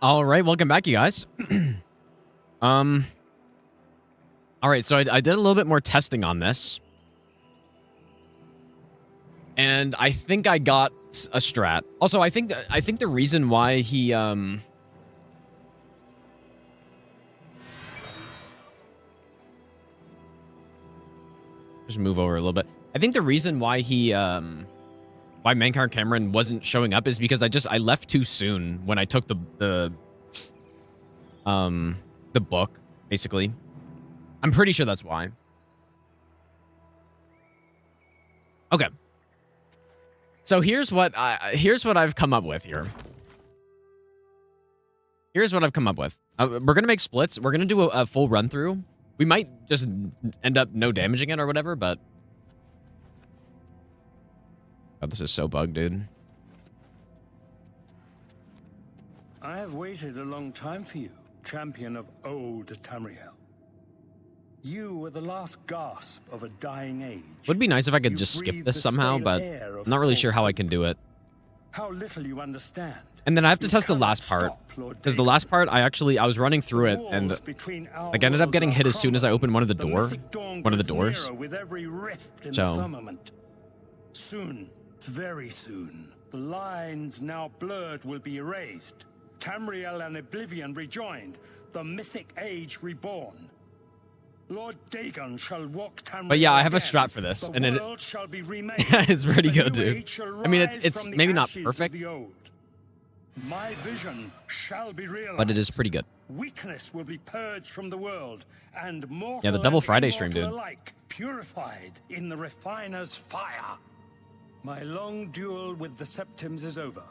All right, welcome back, you guys. All right, so I did a little bit more testing on this, and I think I got a strat. Also, I think the reason why he just move over a little bit. I think the reason why he why Mankar Cameron wasn't showing up is because I left too soon when I took the book, basically. I'm pretty sure that's why. Okay. So here's what I've come up with here. Here's what I've come up with. We're gonna make splits. We're gonna do a full run through. We might just end up no damaging it or whatever, but God, this is so bugged, dude. I have waited a long time for you, champion of old Tamriel. You were the last gasp of a dying age. Would be nice if I could just skip this somehow, but I'm not really sure how I can do it. How little you understand. And then I have to test the last part, because the last part I was running through it, and like I ended up getting hit as soon as I opened one of the doors. So Soon, very soon, the lines now blurred will be erased. Tamriel and Oblivion rejoined, the mythic age reborn. Lord Dagon shall walk Tamriel. But yeah, I have a again. strat for this, and Shall be it's pretty good, dude. I mean, it's maybe not perfect, my vision shall be realized. but it is pretty good. Weakness will be purged from the world, and mortal Yeah, the double and Friday stream, immortal dude. alike purified in the refiner's fire. My long duel with the Septims is over,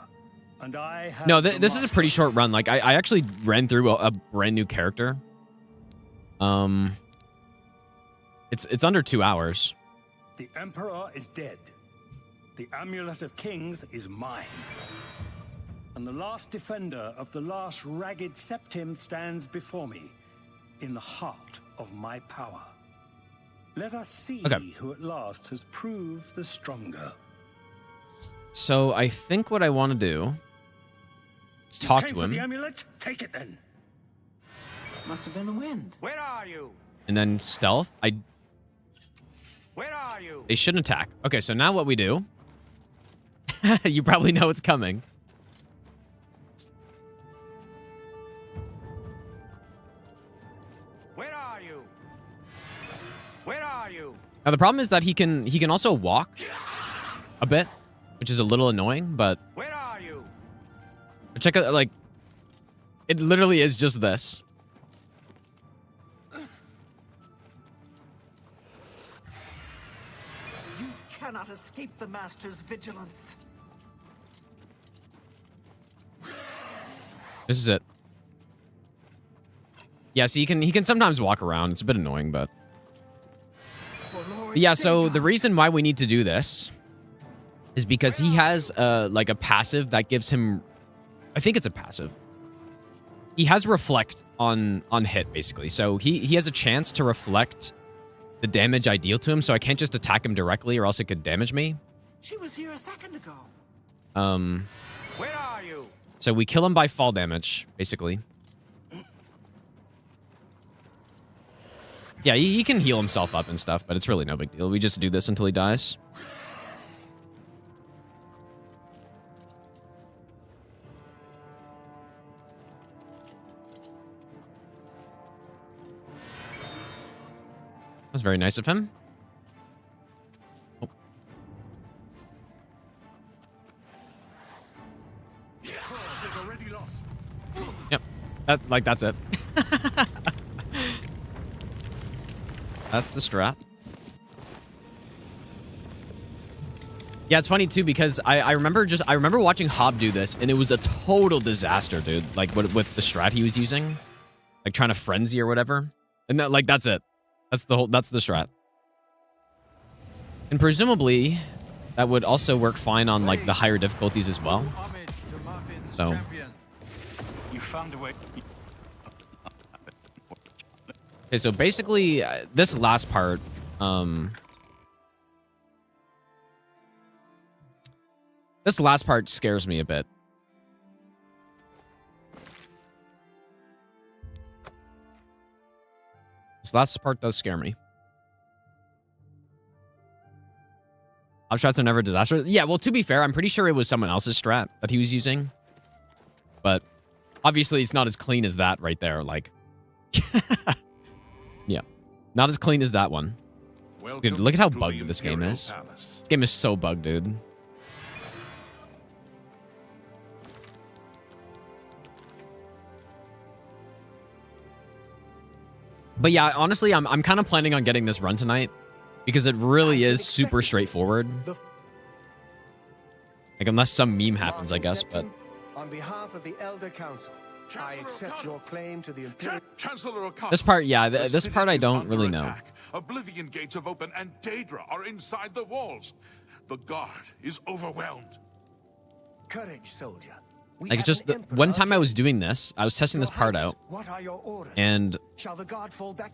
and I have No, this is a pretty short run. Like I actually ran through a brand new character. It's under 2 hours. The Emperor is dead. The Amulet of Kings is mine. And the last defender of the last ragged Septim stands before me, in the heart of my power. Let us see who at last has proved the stronger. So I think what I want to do is talk to him. The amulet? Take it then. Must have been the wind. Where are you? And then stealth. Where are you? They shouldn't attack. Okay, so now what we do... you probably know it's coming. Where are you? Where are you? Now the problem is that he can also walk a bit, which is a little annoying, but... Where are you? Check out, like... It literally is just this. You cannot escape the Master's vigilance. This is it. Yeah, so he can sometimes walk around. It's a bit annoying, but yeah, so the reason why we need to do this is because he has like a passive that gives him, I think it's a passive. He has reflect on hit, basically. So he has a chance to reflect the damage I deal to him, so I can't just attack him directly or else it could damage me. She was here a second ago. Where are you? So we kill him by fall damage, basically. Yeah, he can heal himself up and stuff, but it's really no big deal. We just do this until he dies. That was very nice of him. Oh. Yep. That's it. That's the strat. Yeah, it's funny too because I remember watching Hob do this and it was a total disaster, dude. Like with the strat he was using, like trying to frenzy or whatever, and that's it. That's the strat. And presumably, that would also work fine on like the higher difficulties as well. So. You found a way. Okay, so basically, this last part, this last part scares me a bit. last part does scare me. Up strats are never disastrous. Yeah, well, to be fair, I'm pretty sure it was someone else's strat that he was using. But obviously, it's not as clean as that right there. Like, yeah, not as clean as that one. Dude, look at how bugged this game is. This game is so bugged, dude. But yeah, honestly, I'm kind of planning on getting this run tonight because it really is super straightforward. Like, unless some meme happens, I guess, but... On behalf of the Elder Council, I accept your claim to the Imperial... Chancellor O'Connor. This part, yeah, this part I don't really know. Oblivion gates have opened and Daedra are inside the walls. The guard is overwhelmed. Courage, soldier. Like, just one time I was doing this, I was testing this part out, and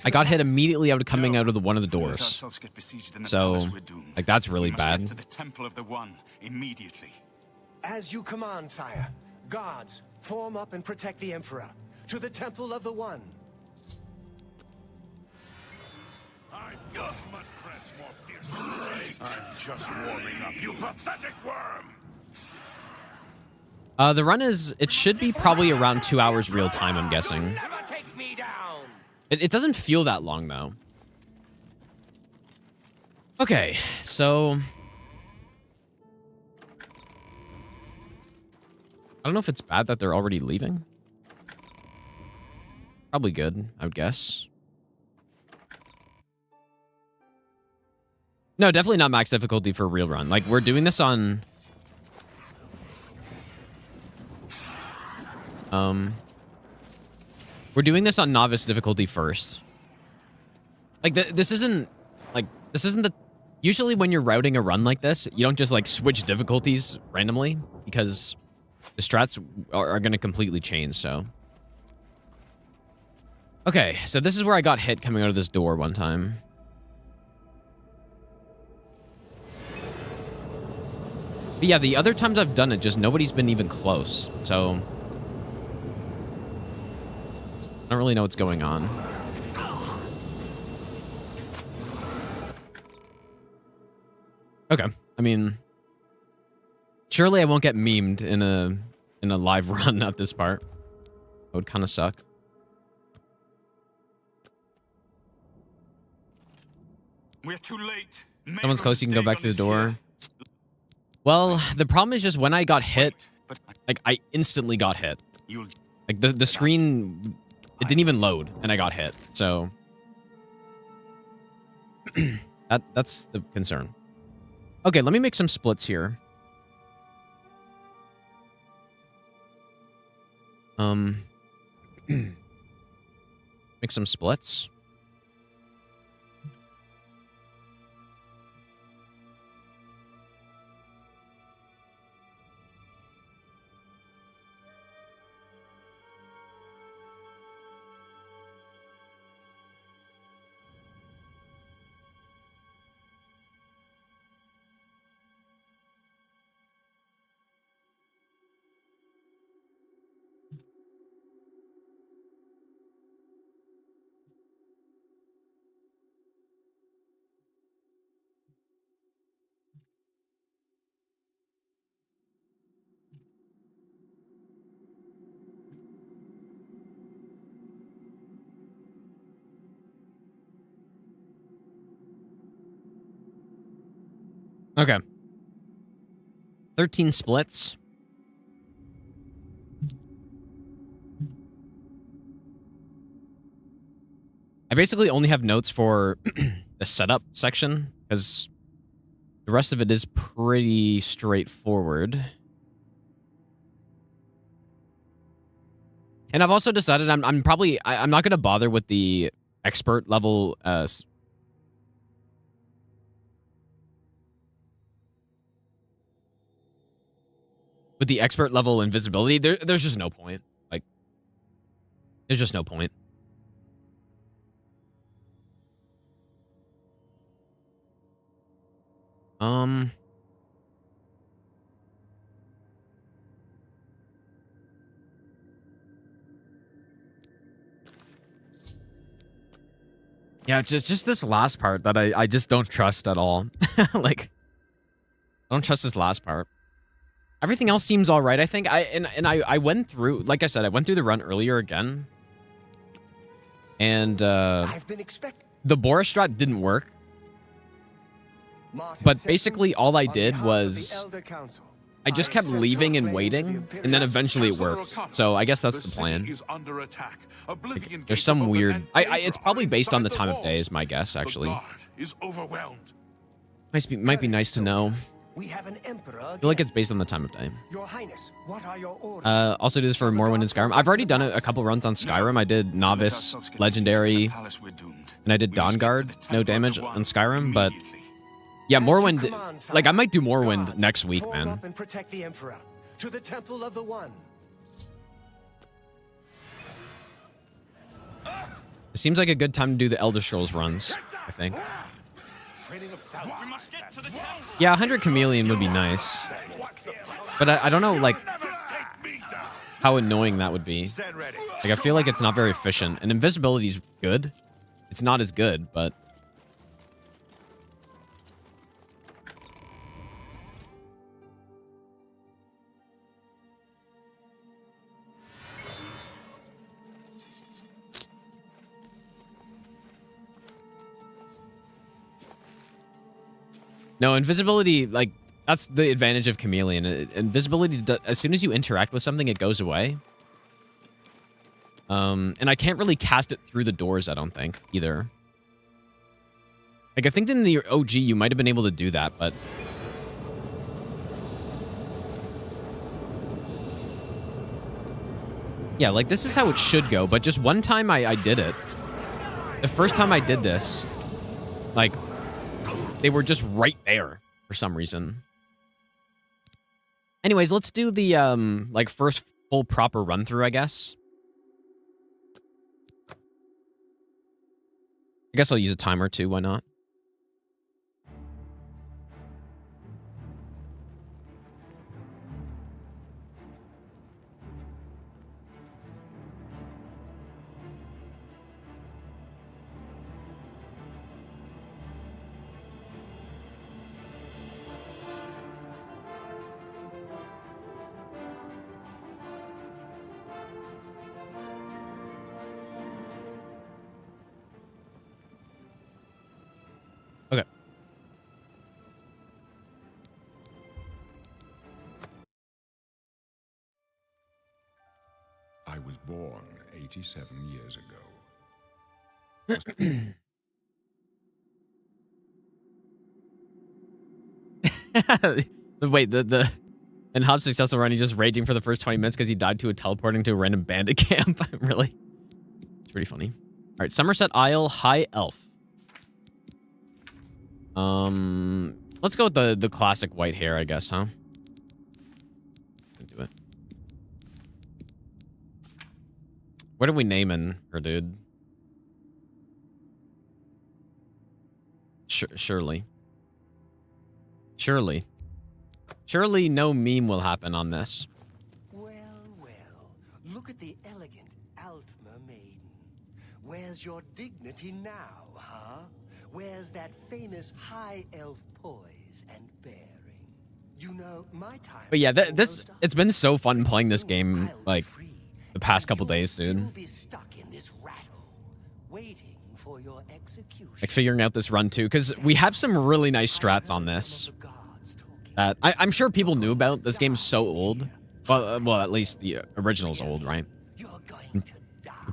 I got hit immediately out of coming out of one of the doors. So, like, that's really bad. To the Temple of the One immediately. As you command, sire. Guards, form up and protect the Emperor. To the Temple of the One. I'm just warming up, you pathetic worm! The run is, it should be probably around 2 hours real time, I'm guessing. Never take me down. It doesn't feel that long, though. Okay, so... I don't know if it's bad that they're already leaving. Probably good, I would guess. No, definitely not max difficulty for a real run. Like, we're doing this on... We're doing this on novice difficulty first. Like, this isn't the... Usually when you're routing a run like this, you don't just, like, switch difficulties randomly, because the strats are going to completely change, so... Okay, so this is where I got hit coming out of this door one time. But yeah, the other times I've done it, just nobody's been even close, so... I don't really know what's going on. Okay, I mean... Surely I won't get memed in a live run at this part. That would kind of suck. We're too late. Someone's close, you can go back through the door. Well, the problem is just when I got hit, like, I instantly got hit. Like, the screen, it didn't even load, and I got hit, so... that's the concern. Okay, let me make some splits here. Make some splits. Okay. 13 splits. I basically only have notes for the setup section, because the rest of it is pretty straightforward. And I've also decided I'm not going to bother with the expert level with the expert level invisibility. There's just no point. Like, there's just no point. Yeah, just this last part that I just don't trust at all. Like, I don't trust this last part. Everything else seems all right, I think. I went through, like I said, I went through the run earlier again. And I've been expecting. the Boris strat didn't work. But basically all I did was I just kept leaving and waiting, and then eventually it worked. So I guess that's the plan. Like, there's some weird... it's probably based on the time of day is my guess, actually. Might be nice to know. We have an emperor. I feel like it's based on the time of day. Your Highness, what are your orders? Also do this for Morrowind and Skyrim. I've already done a couple runs on Skyrim. I did Novice, Legendary, and I did Dawnguard. No damage on Skyrim, but... Yeah, Morrowind, like, I might do Morrowind next week, man. And protect the Emperor to the Temple of the One. It seems like a good time to do the Elder Scrolls runs, I think. Yeah, 100 Chameleon would be nice. But I don't know, like, how annoying that would be. Like, I feel like it's not very efficient. And invisibility's good. It's not as good, but... No, invisibility, like, that's the advantage of Chameleon. Invisibility, as soon as you interact with something, it goes away. And I can't really cast it through the doors, I don't think, either. Like, I think in the OG, you might have been able to do that, but... Yeah, like, this is how it should go, but just one time I did it. The first time I did this, like... They were just right there for some reason. Anyways, let's do the, like, first full proper run-through, I guess. I guess I'll use a timer, too. Why not? Okay. I was born 87 years ago. Wait, in Hop's successful run, he's just raging for the first 20 minutes because he died to a teleporting to a random bandit camp. Really? It's pretty funny. All right, Somerset Isle, High Elf. Let's go with the classic white hair, I guess, huh? Do it. What are we naming her, dude? Surely. Surely no meme will happen on this. Well, look at the elegant Altmer maiden. Where's your dignity now, huh? Where's that famous high elf poise and bearing? You know, my time. But yeah, it's been so fun playing this game, like, the past couple days, dude. Be stuck in this rattle, waiting for your execution. Like, figuring out this run, too, because we have some really nice strats on this. That I'm sure people knew about. This game's so old. Well, at least the original's old, right? We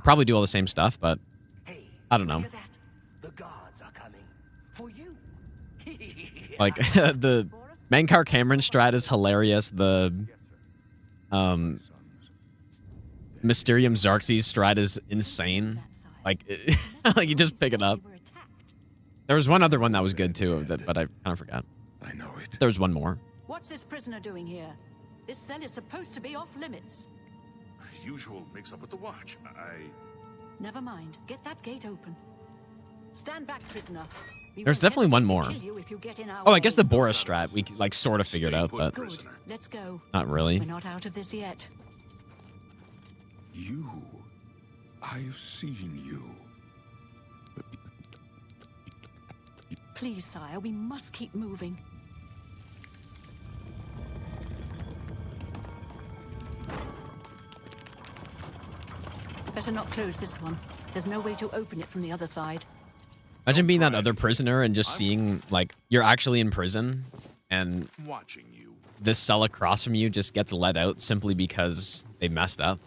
probably do all the same stuff, but I don't know. Like, the Mankar Cameron strat is hilarious. The Mysterium Xarxes strat is insane. Like, like, you just pick it up. There was one other one that was good, too, but I kind of forgot. I know it. There was one more. What's this prisoner doing here? This cell is supposed to be off limits. Usual mix-up with the watch. Never mind. Get that gate open. Stand back, prisoner. There's definitely one more. Oh, I guess the Boris strat we, like, sort of figured out, but... Good. Let's go. Not really. We're not out of this yet. You. I've seen you. Please, sire, we must keep moving. Better not close this one. There's no way to open it from the other side. Imagine being that other prisoner and just seeing, like, you're actually in prison and Watching you. this cell across from you just gets let out simply because they messed up.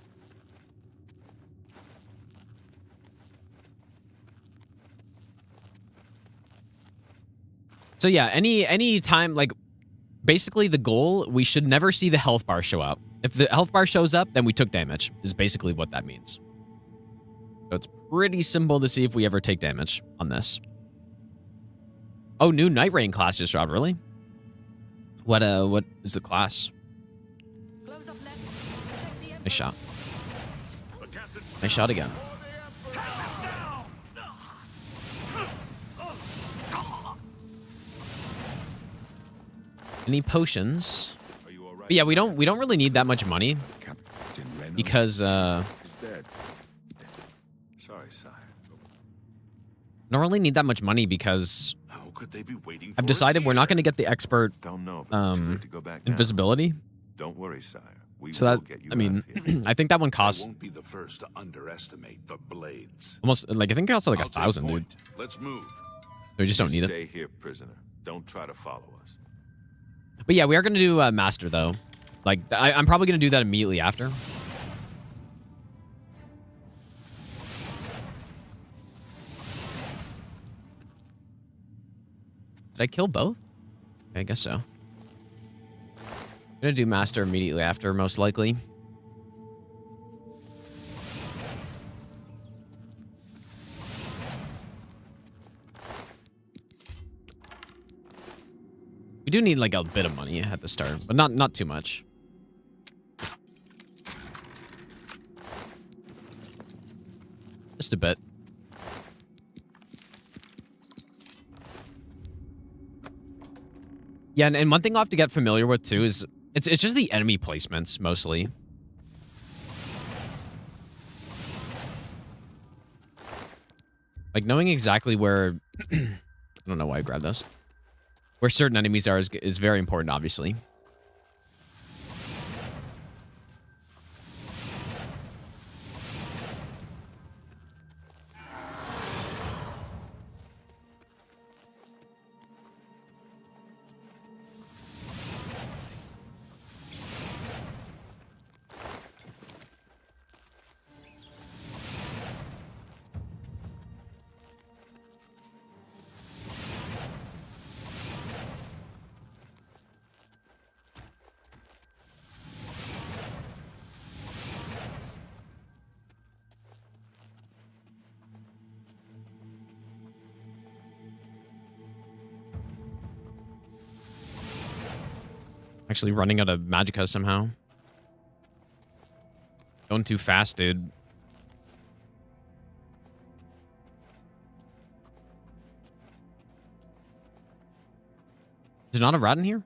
So yeah, any time, like, basically the goal, we should never see the health bar show up. If the health bar shows up, then we took damage, is basically what that means. So it's pretty simple to see if we ever take damage on this. Oh, new Night Rain class just dropped, really? What is the class? Close up left. Nice shot. Nice shot again. Any potions? But yeah, we don't really need that much money because Sorry, sire. I don't really need that much money because How could they be waiting for I've decided us we're not here? going to get the expert Don't know, but it's too late to go back now. invisibility. Don't worry, sire. We So will that, get you I mean, out of here. I think that one I costs won't be the first to underestimate the blades. almost, like, I think it costs like I'll take 1,000, dude. point. Let's move. We just don't need it. Stay here, prisoner. Don't try to follow us. But yeah, we are going to do Master, though. Like, I'm probably going to do that immediately after. Did I kill both? I guess so. I'm going to do Master immediately after, most likely. We do need, like, a bit of money at the start, but not too much. Just a bit. Yeah, and one thing I'll have to get familiar with too is it's just the enemy placements mostly. Like knowing exactly where I don't know why I grabbed those. Where certain enemies are is very important, obviously. Actually running out of magicka somehow. Going too fast, dude. Is there not a rat in here?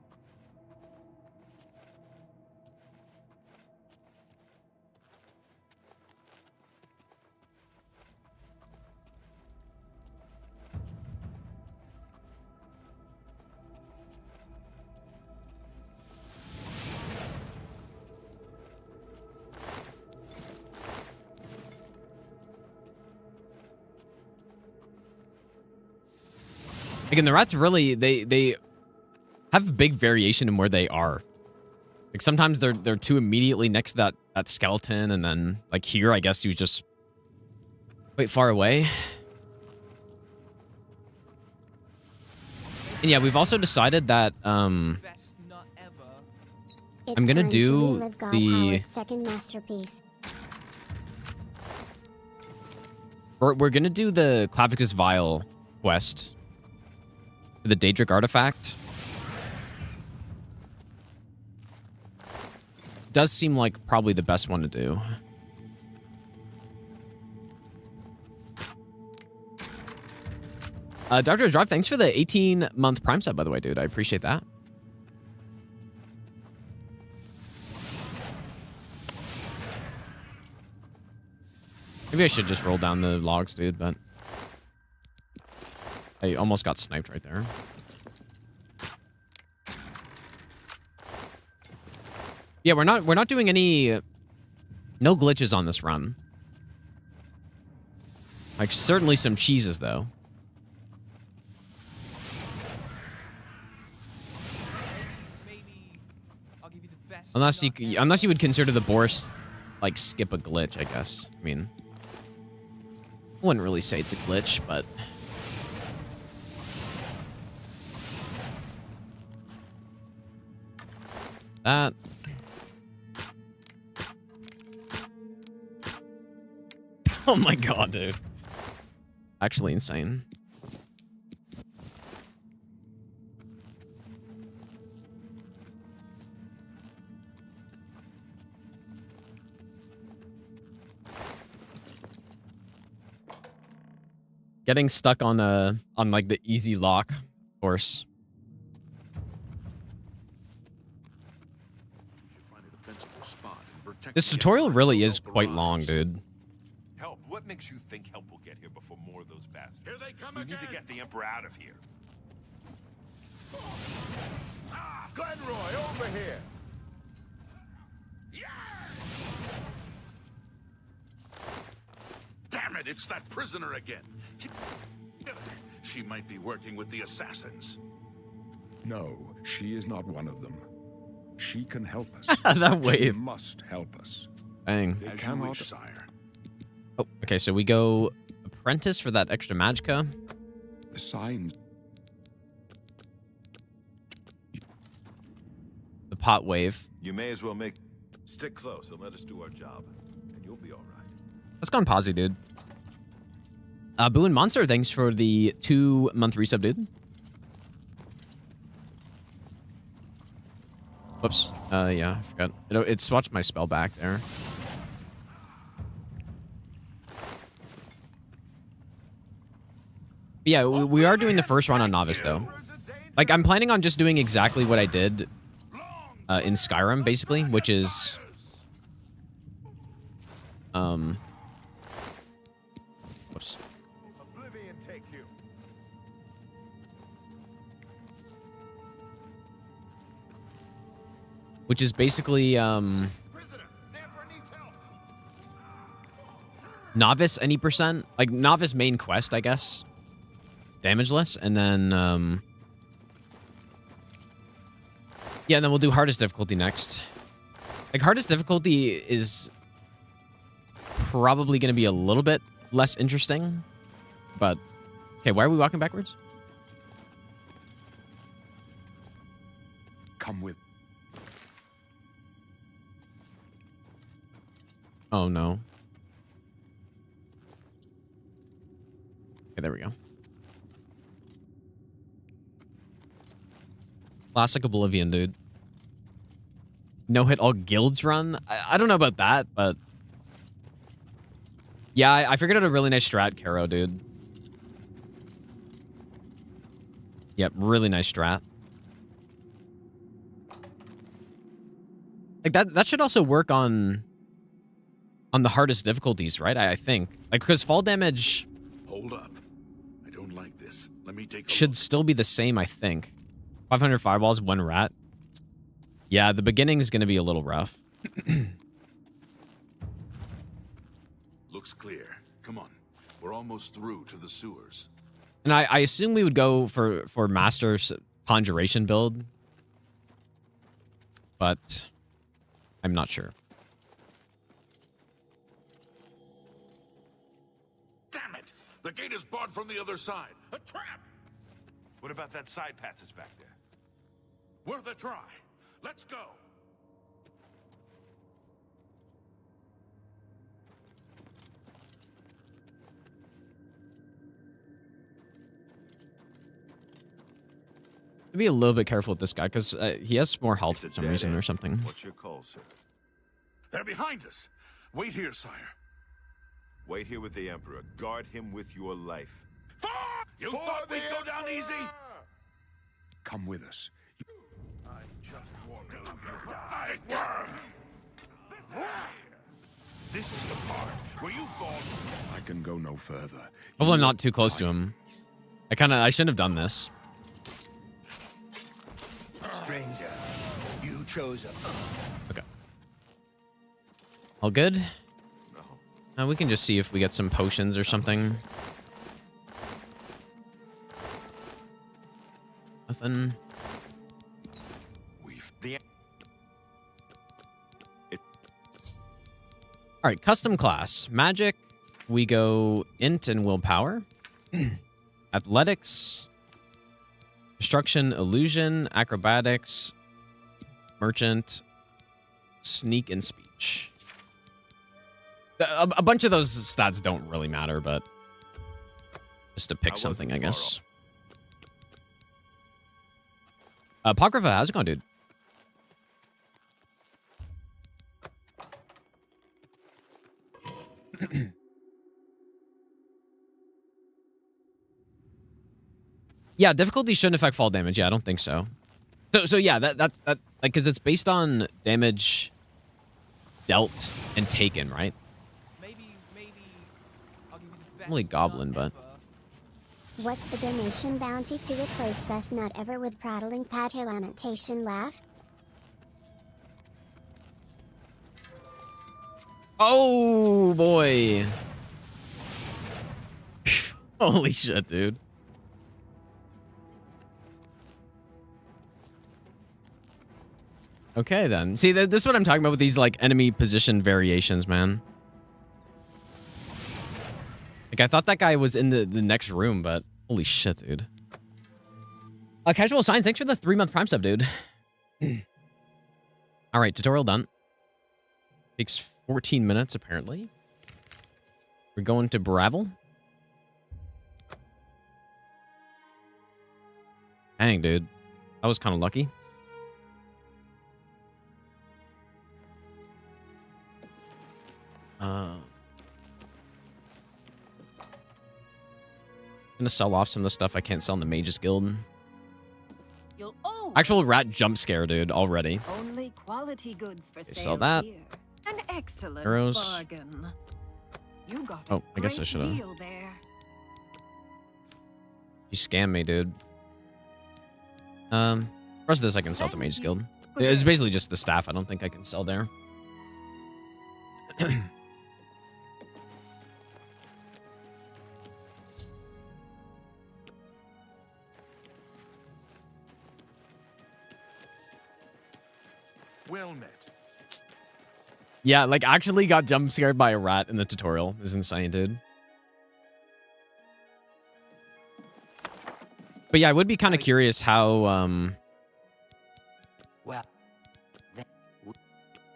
Again, the rats really they have big variation in where they are. Like sometimes they're too immediately next to that skeleton, and then like here, I guess he was just quite far away. And yeah, we've also decided that I'm gonna do the second masterpiece. we're gonna do the Clavicus Vial quest. The Daedric artifact. Does seem like probably the best one to do. Dr. Drive, thanks for the 18-month Prime sub, by the way, dude. I appreciate that. Maybe I should just roll down the logs, dude, but I almost got sniped right there. Yeah, we're not doing any... No glitches on this run. Like, certainly some cheeses, though. Unless you would consider the Boris, like, skip a glitch, I guess. I mean, I wouldn't really say it's a glitch, but... That... Oh my god, dude. Actually insane. Getting stuck on like the easy lock, of course. This tutorial really is quite long, dude. Help. What makes you think help will get here before more of those bastards? Here they come We again. need to get the Emperor out of here. Glenroy, over here. Damn it, it's that prisoner again. She might be working with the assassins. No, she is not one of them. She can help us. That wave. She must help us. Dang. They As you cannot. wish, sire. Oh, okay, so we go apprentice for that extra magicka. The signs. The pot wave. You may as well stick close and let us do our job, and you'll be all right. Let's go on Posy, dude. Boo and Monster, thanks for the 2-month resub, dude. Whoops. Yeah, I forgot. It swatched my spell back there. Yeah, we are doing the first run on Novice, though. Like, I'm planning on just doing exactly what I did in Skyrim, basically, which is... Whoops. Oblivion take you. Which is basically, Prisoner, the Emperor needs help. Novice any percent. Like, Novice main quest, I guess. Damageless, and then, yeah, and then we'll do hardest difficulty next. Like, hardest difficulty is probably going to be a little bit less interesting, but... Okay, why are we walking backwards? Come with. Oh, no. Okay, there we go. Classic Oblivion, dude. No hit all guilds run? I don't know about that, but... Yeah, I figured out a really nice strat, Caro, dude. Yep, really nice strat. Like, that should also work on the hardest difficulties, right? I think. Like, because fall damage... Hold up. I don't like this. Let me take a should look. still be the same, I think. 500 fireballs, 1 rat. Yeah, the beginning is going to be a little rough. Looks clear. Come on. We're almost through to the sewers. And I assume we would go for Master's Conjuration build. But I'm not sure. Damn it! The gate is barred from the other side. A trap! What about that side passage back there? Worth a try. Let's go. Be a little bit careful with this guy because he has more health It's for a some dead reason end. or something. What's your call, sir? They're behind us. Wait here, sire. Wait here with the Emperor. Guard him with your life. You thought we'd go down easy? Come with us. I were. This is the part where you fall. I can go no further. Hopefully I'm not too close to him. I shouldn't have done this. Stranger, you chose a... Okay. All good? We can just see if we get some potions or something. Nothing. All right, custom class. Magic, we go int and willpower. Athletics, destruction, illusion, acrobatics, merchant, sneak, and speech. A bunch of those stats don't really matter, but just to pick something, I guess. Apocrypha, how's it going, dude? Yeah, difficulty shouldn't affect fall damage. Yeah, I don't think so. So yeah, that like, because it's based on damage dealt and taken, right? Maybe I'll give you the best Only goblin, but What's the donation bounty to replace best nut ever with prattling pate lamentation laugh? oh boy. Holy shit, dude. Okay, then. See, this is what I'm talking about with these, like, enemy position variations, man. Like, I thought that guy was in the next room, but holy shit, dude. Casual Signs, thanks for the 3-month Prime sub, dude. All right, tutorial done. Takes 14 minutes, apparently. We're going to Bravel. Dang, dude. That was kind of lucky. Gonna sell off some of the stuff I can't sell in the Mages Guild. Actual rat jump scare, dude, already. Only quality goods for sale Sell that. here. An excellent Arrows. bargain. You got Oh, I guess I should have. deal there. You scammed me, dude. Rest of this I can sell to Mages Guild. It's basically just the staff I don't think I can sell there. Well met. Yeah, like, actually got jump scared by a rat in the tutorial. Is insane, dude. But yeah, I would be kind of curious how, Well, then,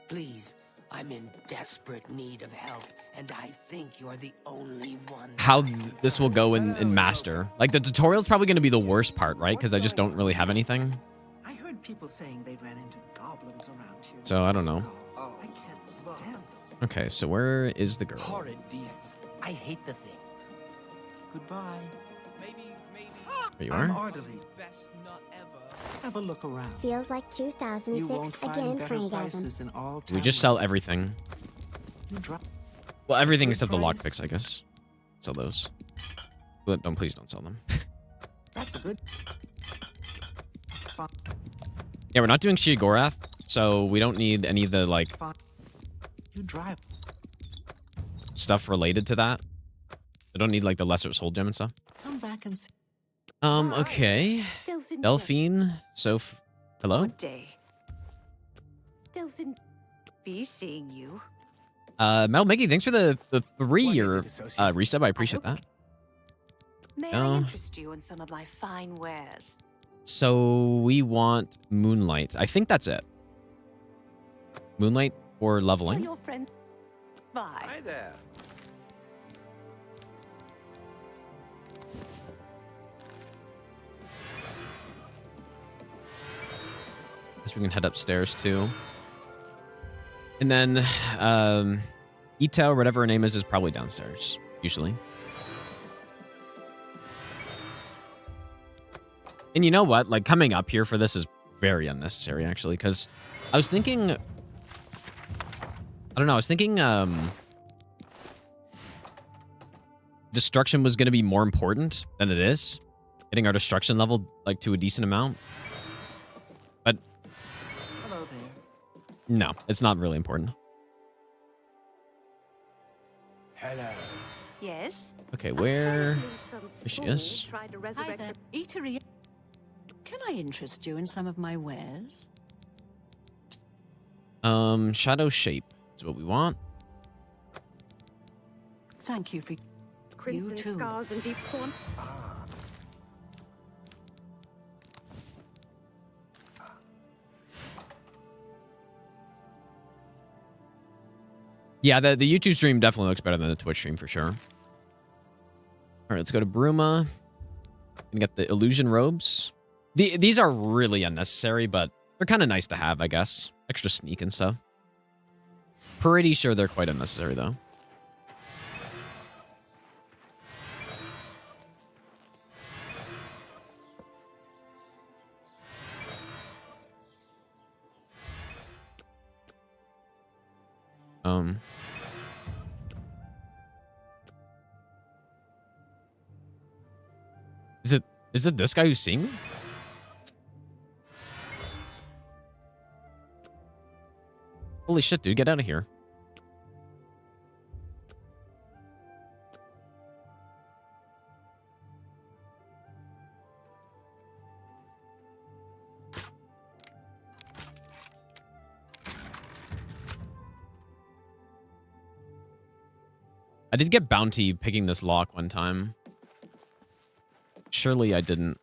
please, I'm in desperate need of help, and I think you're the only one. how this will go in Master. Like, the tutorial's probably going to be the worst part, right? Because I just don't really have anything. I heard people saying they ran into goblins around here. So, I don't know. Oh, I can't stand those Okay, so where is the girl? horrid beasts. I hate the things. Goodbye. Maybe. There you I'm are. orderly. Best nut ever. Have a look around. Feels like You 2006 won't find again, better Craigasm. prices in all We just town. sell everything. You drop. Well, everything Good except the price. lockpicks, I guess. Sell those. But please don't sell them. That's a good. Yeah, we're not doing Sheogorath, so we don't need any of the, like, You drive. stuff related to that. I don't need, like, the Lesser Soul Gem and stuff. Come back and see. Okay. Delphine, hello? Good day. Delphin, be seeing you. Metal Mickey, thanks for the 3-year resub. I appreciate that. May Oh. I interest you in some of my fine wares? So we want Moonlight. I think that's it. Moonlight or Tell leveling. your friend. Bye. Hi there. Guess we can head upstairs too. And then Ita, or whatever her name is probably downstairs, usually. And you know what? Like, coming up here for this is very unnecessary, actually, because I was thinking... I don't know, I was thinking destruction was going to be more important than it is. getting our destruction level like to a decent amount. But Hello there. no, it's not really important. Hello. Yes? Okay, where she is? Hi there. Eatery. Can I interest you in some of my wares? Shadow shape is what we want. Thank you for Crimson you too. scars and deep scorn. Yeah, the YouTube stream definitely looks better than the Twitch stream for sure. All right, let's go to Bruma and get the illusion robes. These are really unnecessary, but they're kind of nice to have, I guess. Extra sneak and stuff. Pretty sure they're quite unnecessary, though. Is it this guy who's seeing me? Holy shit, dude, get out of here. I did get bounty picking this lock one time. Surely I didn't.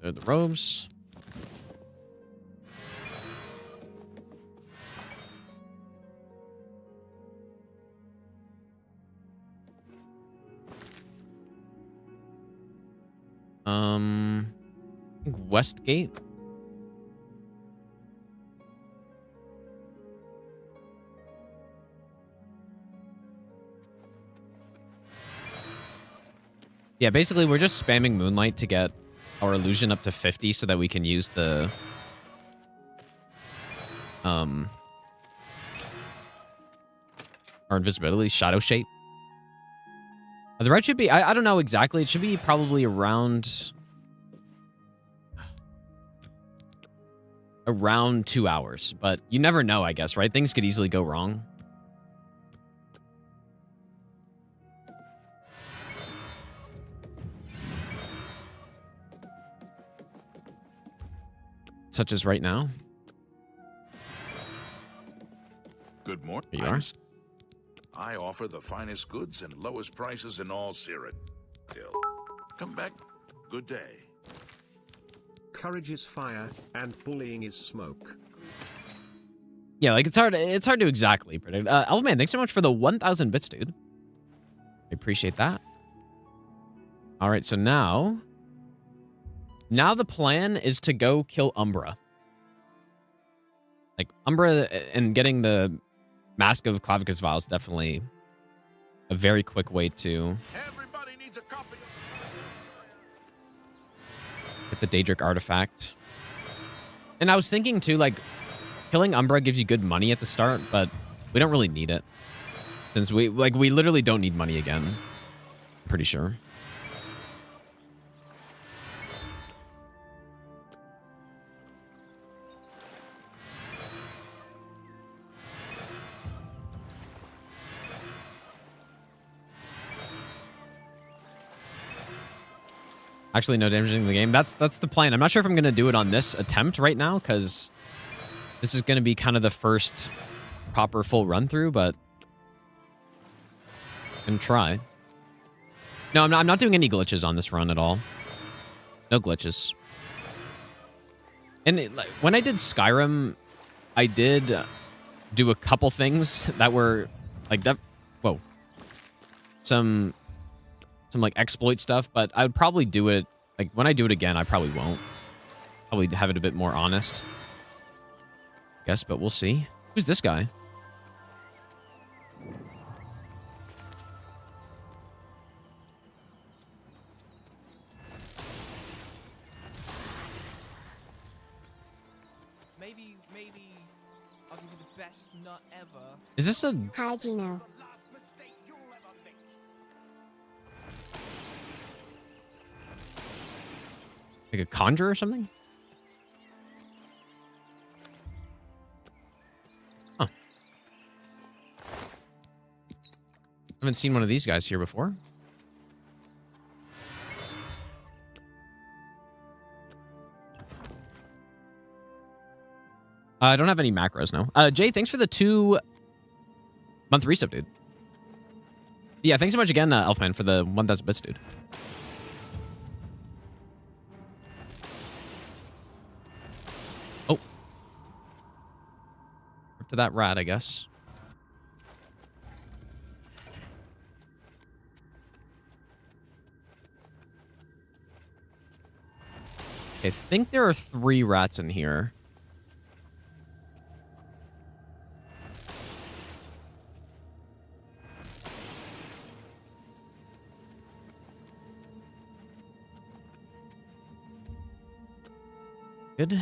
There are the robes. I think Westgate. Yeah, basically we're just spamming Moonlight to get our illusion up to 50 so that we can use the our invisibility shadow shape. The red should be, I don't know exactly. It should be probably around 2 hours, but you never know, I guess, right? Things could easily go wrong. Such as right now. Good morning. Here you are. I offer the finest goods and lowest prices in all Cyrodiil. Come back. Good day. Courage is fire, and bullying is smoke. Yeah, like it's hard to exactly predict. Elfman, thanks so much for the 1,000 bits, dude. I appreciate that. All right, so now the plan is to go kill Umbra. Like Umbra and getting the Mask of Clavicus Vial is definitely a very quick way to get the Daedric artifact. And I was thinking too, like, killing Umbra gives you good money at the start, but we don't really need it. Since we literally don't need money again. Pretty sure. Actually, no damage in the game. That's the plan. I'm not sure if I'm going to do it on this attempt right now, because this is going to be kind of the first proper full run through, but I can try. No, I'm not doing any glitches on this run at all. No glitches. And when I did Skyrim, I did do a couple things that were like whoa. Some like exploit stuff, but I would probably do it, like when I do it again, I probably won't. Probably have it a bit more honest. Guess, but we'll see. Who's this guy? Is this a... Hi, Gino. like a conjure or something? Huh. Haven't seen one of these guys here before. I don't have any macros, no. Jay, thanks for the 2-month resub, dude. Yeah, thanks so much again, Elfman, for the 1,000 bits, dude. Oh. Up to that rat, I guess. Okay, I think there are 3 rats in here. Good.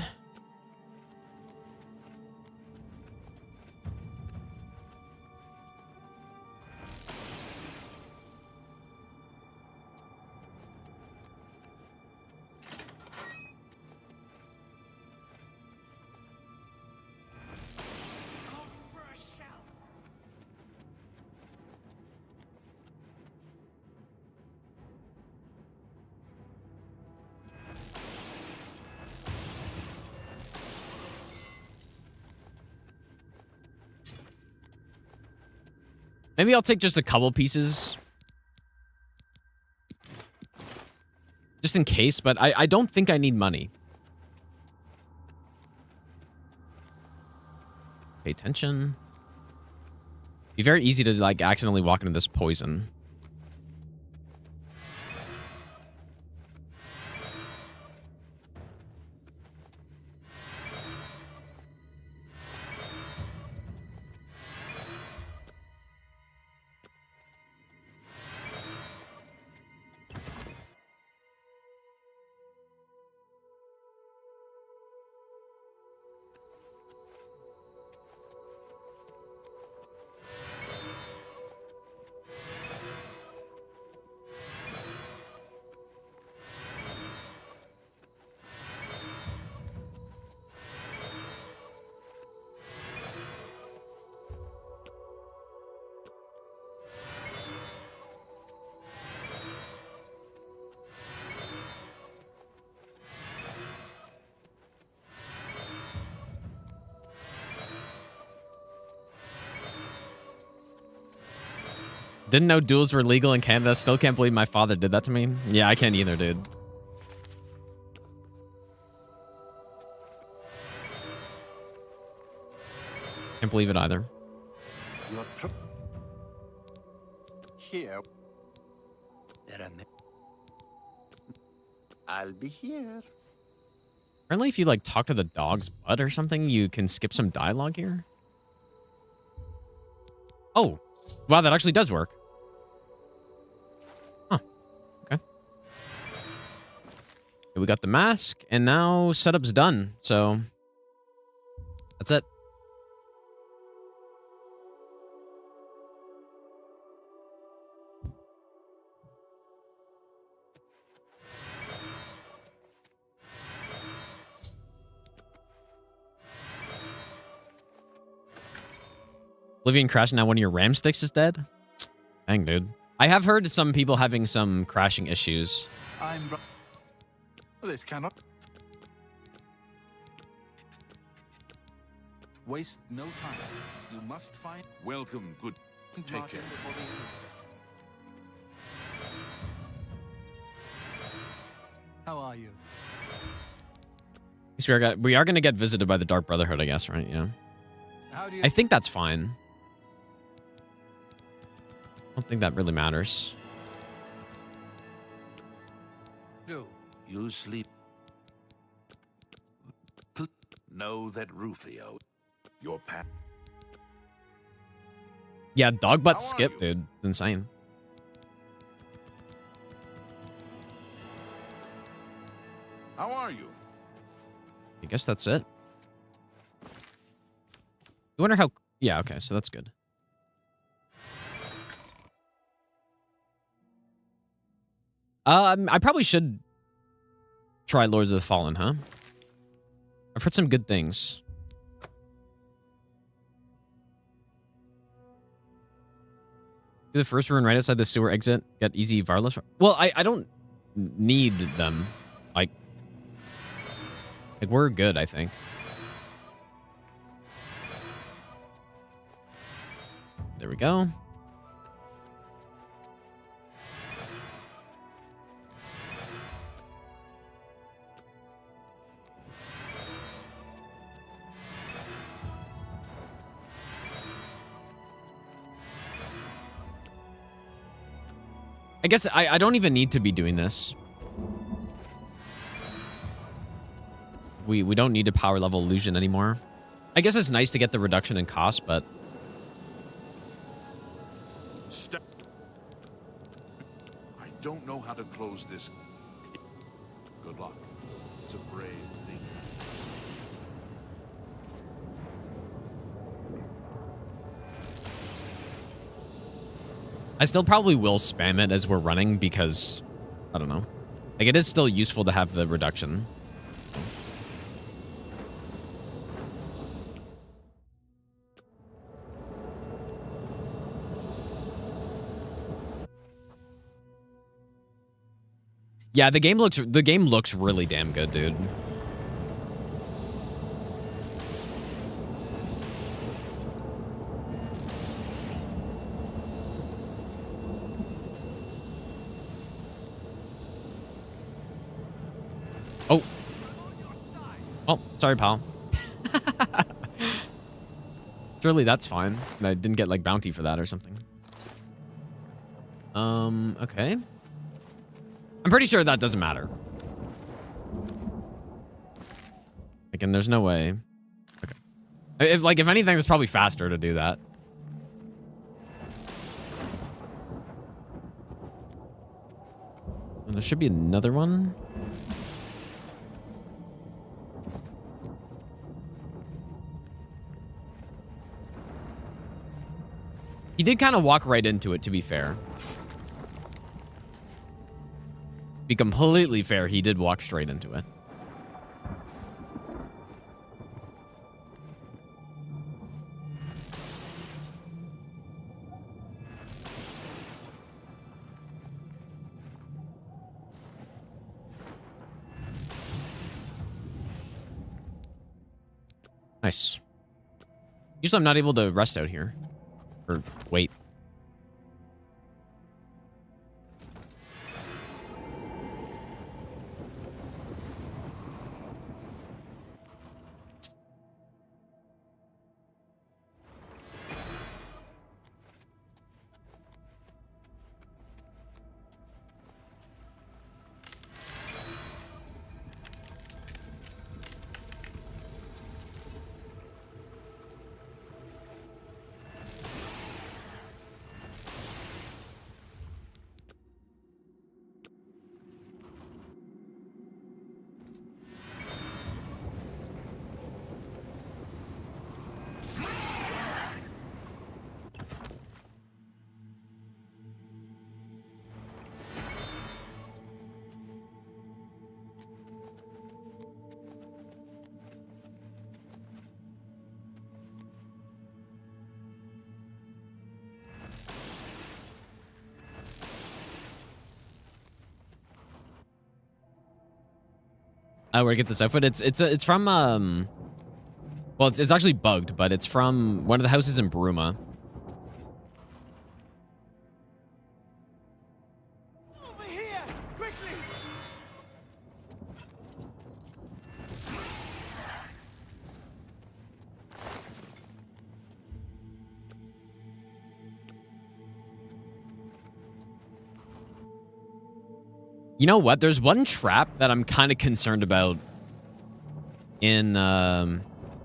Maybe I'll take just a couple pieces. Just in case, but I don't think I need money. Pay attention. Be very easy to, like, accidentally walk into this poison. Didn't know duels were legal in Canada. Still can't believe my father did that to me. Yeah, I can't either, dude. Can't believe it either. Here. I'll be here. Apparently, if you, like, talk to the dog's butt or something, you can skip some dialogue here. Oh. Wow, that actually does work. Huh. Okay. We got the mask, and now setup's done. So, that's it. Oblivion crashing, now one of your RAM sticks is dead? Dang, dude. I have heard some people having some crashing issues. This cannot waste no time. You must find. Welcome, good. Take care. How are you? So we are going to get visited by the Dark Brotherhood, I guess, right? Yeah. I think that's fine. I don't think that really matters. No. You sleep. Know that Rufio, your pat. Yeah, dog butt skip, dude. It's insane. How are you? I guess that's it. You Yeah, okay, so that's good. I probably should try Lords of the Fallen, huh? I've heard some good things. Do the first rune right outside the sewer exit. Get easy Varlos. Well, I don't need them. Like we're good, I think. There we go. I guess I don't even need to be doing this. We don't need to power level illusion anymore. I guess it's nice to get the reduction in cost, but I don't know how to close this. Good luck. It's a brave thing. I still probably will spam it as we're running because, I don't know. Like, it is still useful to have the reduction. Yeah, the game looks really damn good, dude. Oh. Oh, sorry, pal. Surely that's fine. I didn't get like bounty for that or something. Okay. I'm pretty sure that doesn't matter. Like, and there's no way. Okay. If anything, it's probably faster to do that. And there should be another one. He did kind of walk right into it, to be fair. Be completely fair, he did walk straight into it. Nice. Usually I'm not able to rest out here. Or wait. Where to get this outfit? It's from well, it's actually bugged, but it's from one of the houses in Bruma. Over here, quickly! You know what? There's one trap that I'm kind of concerned about in,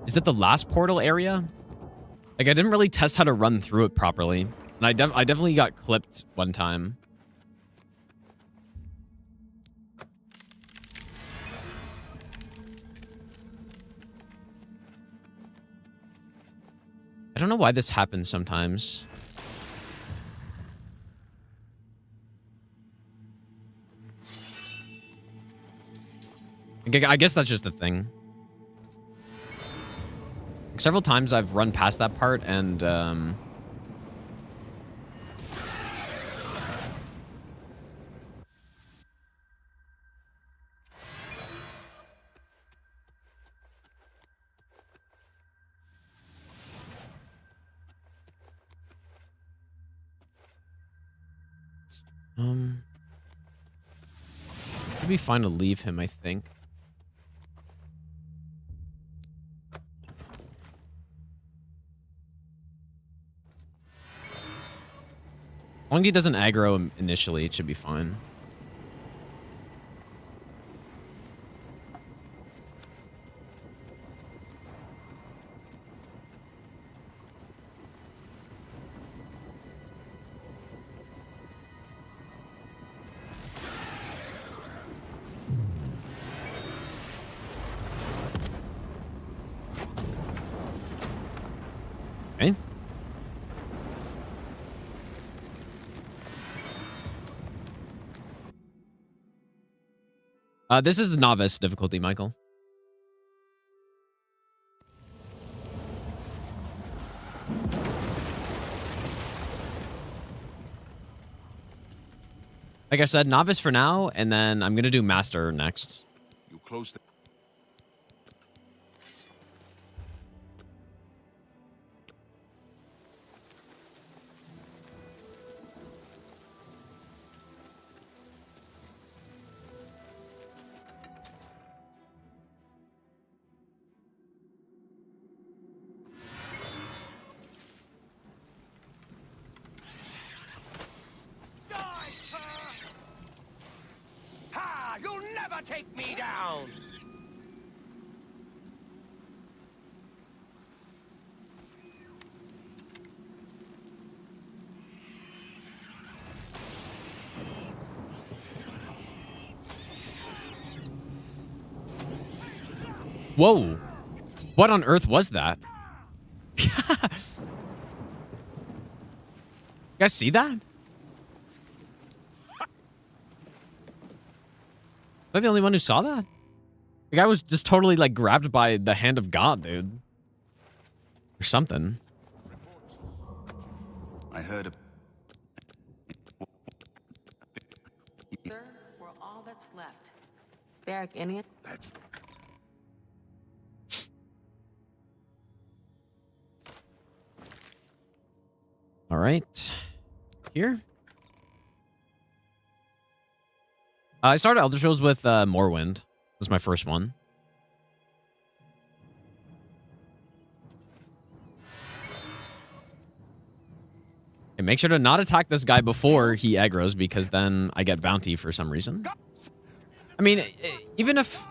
is it the last portal area? Like, I didn't really test how to run through it properly. And I definitely got clipped one time. I don't know why this happens sometimes. I guess that's just the thing. Several times I've run past that part and it'd be fine to leave him, I think. As long as he doesn't aggro him initially, it should be fine. Okay. This is novice difficulty, Michael. Like I said, novice for now, and then I'm gonna do master next. You close the... Ha! You'll never take me down! Whoa. What on earth was that? You guys see that? Am I the only one who saw that? The guy was just totally like grabbed by the hand of God, dude. Or something. I heard a... Sir, we're all that's left. Barrack Indian? That's... All right. Here. I started Elder Scrolls with Morrowind. This was my first one. And make sure to not attack this guy before he aggroes, because then I get bounty for some reason. I mean, even if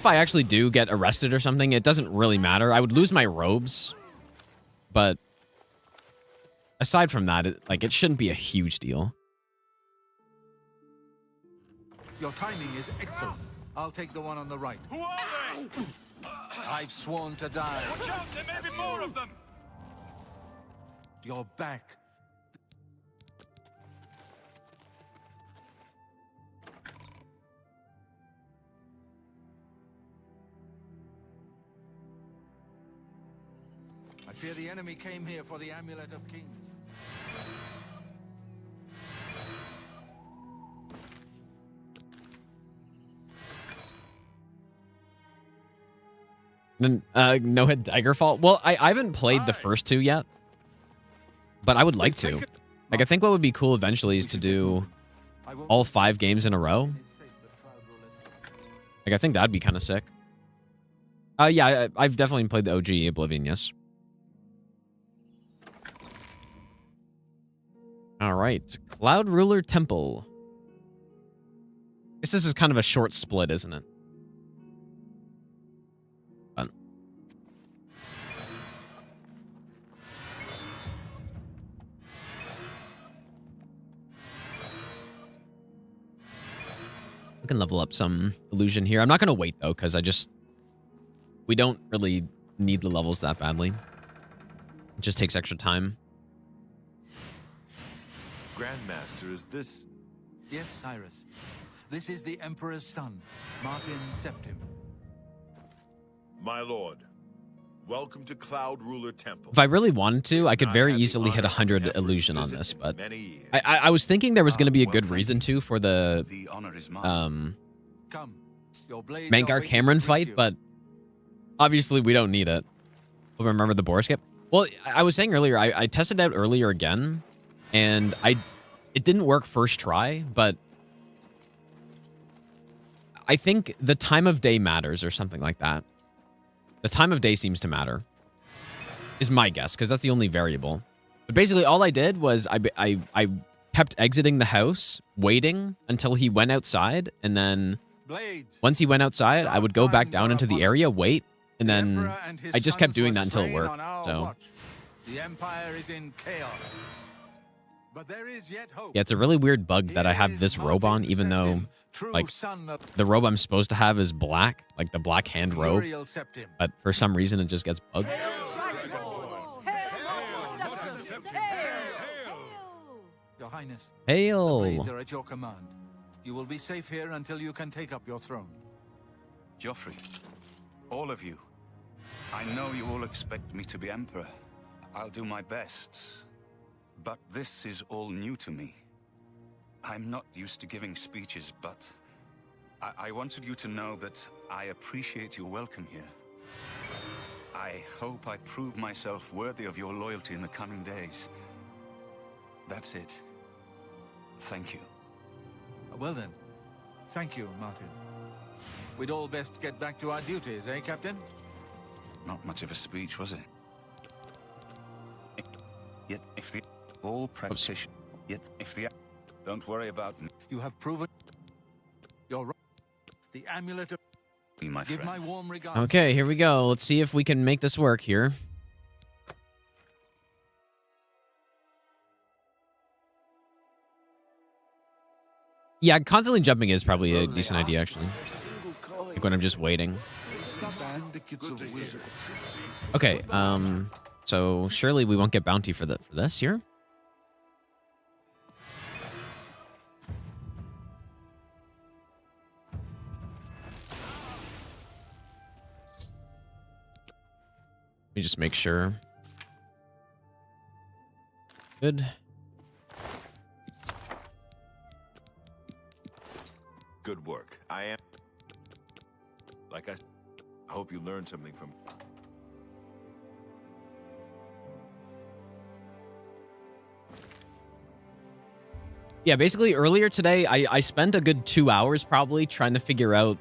I actually do get arrested or something, it doesn't really matter. I would lose my robes, but aside from that, it shouldn't be a huge deal. Your timing is excellent. I'll take the one on the right. Who are they? I've sworn to die. Watch out, there may be more of them! You're back. I fear the enemy came here for the Amulet of Kings. No head Daggerfall. Well, I haven't played the first two yet, but I would like to. Like, I think what would be cool eventually is to do all 5 games in a row. Like, I think that'd be kind of sick. Yeah, I've definitely played the OG Oblivion, yes. All right, Cloud Ruler Temple. I guess this is kind of a short split, isn't it? Fun. We can level up some illusion here. I'm not going to wait, though, because I just We don't really need the levels that badly. It just takes extra time. Grandmaster, is this... Yes, Cyrus. This is the Emperor's son, Martin Septim. My lord, welcome to Cloud Ruler Temple. If I really wanted to, I could very easily hit 100 illusion on this, but I was thinking there was going to be a good reason to for the Mankar Cameron fight, but obviously we don't need it. We'll remember the boar skip. Well, I was saying earlier, I tested out earlier again, and it didn't work first try, but I think the time of day matters or something like that. The time of day seems to matter, is my guess, because that's the only variable. But basically, all I did was I kept exiting the house, waiting until he went outside, and then once he went outside, I would go back down into the area, wait, and then I just kept doing that until it worked. So The Empire is in chaos. But there is yet hope. yeah, it's a really weird bug that I have this robe on, even though like the robe I'm supposed to have is black, like the black hand robe, but for some reason it just gets bugged. Your Highness, Hail! the blades are at your command. You will be safe here until you can take up your throne. Joffrey, all of you. I know you all expect me to be Emperor. I'll do my best. But this is all new to me. I'm not used to giving speeches, but I wanted you to know that I appreciate your welcome here. I hope I prove myself worthy of your loyalty in the coming days. That's it. Thank you. Well then, thank you, Martin. We'd all best get back to our duties, eh, Captain? Not much of a speech, was it? Yet if the all practitioner, yet if the don't worry about me. You have proven you're right. The amulet of my give friend. my warm regards. Okay, here we go. Let's see if we can make this work here. Yeah, constantly jumping is probably a decent idea, actually. Like when I'm just waiting. Okay, so surely we won't get bounty for this here. Let me just make sure. Good. Good work. I am... Like I hope you learned something from... Yeah, basically earlier today, I spent a good 2 hours probably trying to figure out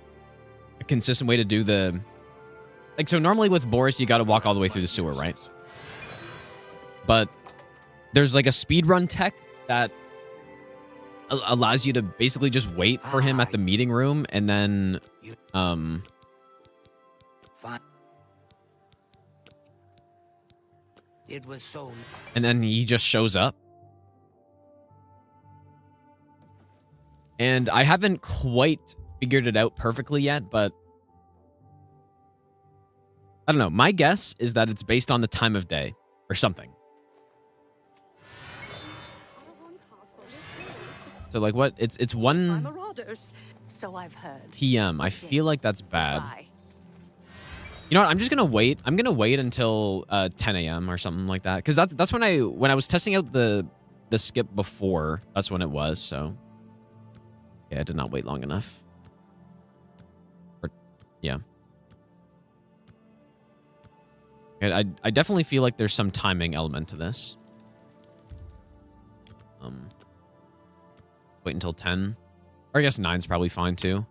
a consistent way to do the... Like, so normally with Boris, you got to walk all the way through the sewer, right? But there's like a speedrun tech that allows you to basically just wait for him at the meeting room and then, Fine. It was so... and then he just shows up. And I haven't quite figured it out perfectly yet, but I don't know. My guess is that it's based on the time of day or something. So like what? It's 1 So I've heard. p.m. I feel like that's bad. You know what? I'm just gonna wait. I'm gonna wait until 10 a.m. or something like that, because that's when I was testing out the skip before. That's when it was. So yeah, I did not wait long enough. Or, yeah. I definitely feel like there's some timing element to this. Wait until 10. Or I guess 9's probably fine too.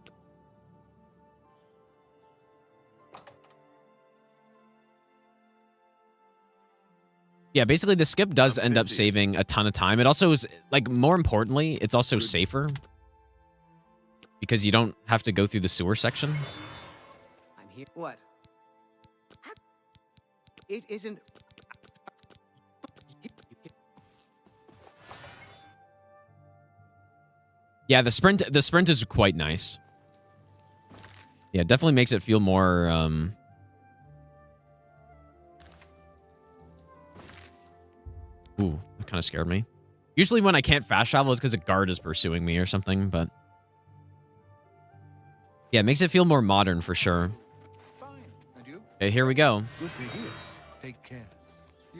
Yeah, basically the skip does end up saving a ton of time. It also is, like, more importantly, it's also safer. Because you don't have to go through the sewer section. I'm here. What? It isn't... Yeah, the sprint is quite nice. Yeah, it definitely makes it feel more Ooh, that kind of scared me. Usually when I can't fast travel, it's because a guard is pursuing me or something, but... Yeah, it makes it feel more modern for sure. Okay, here we go. Good to hear. Take care.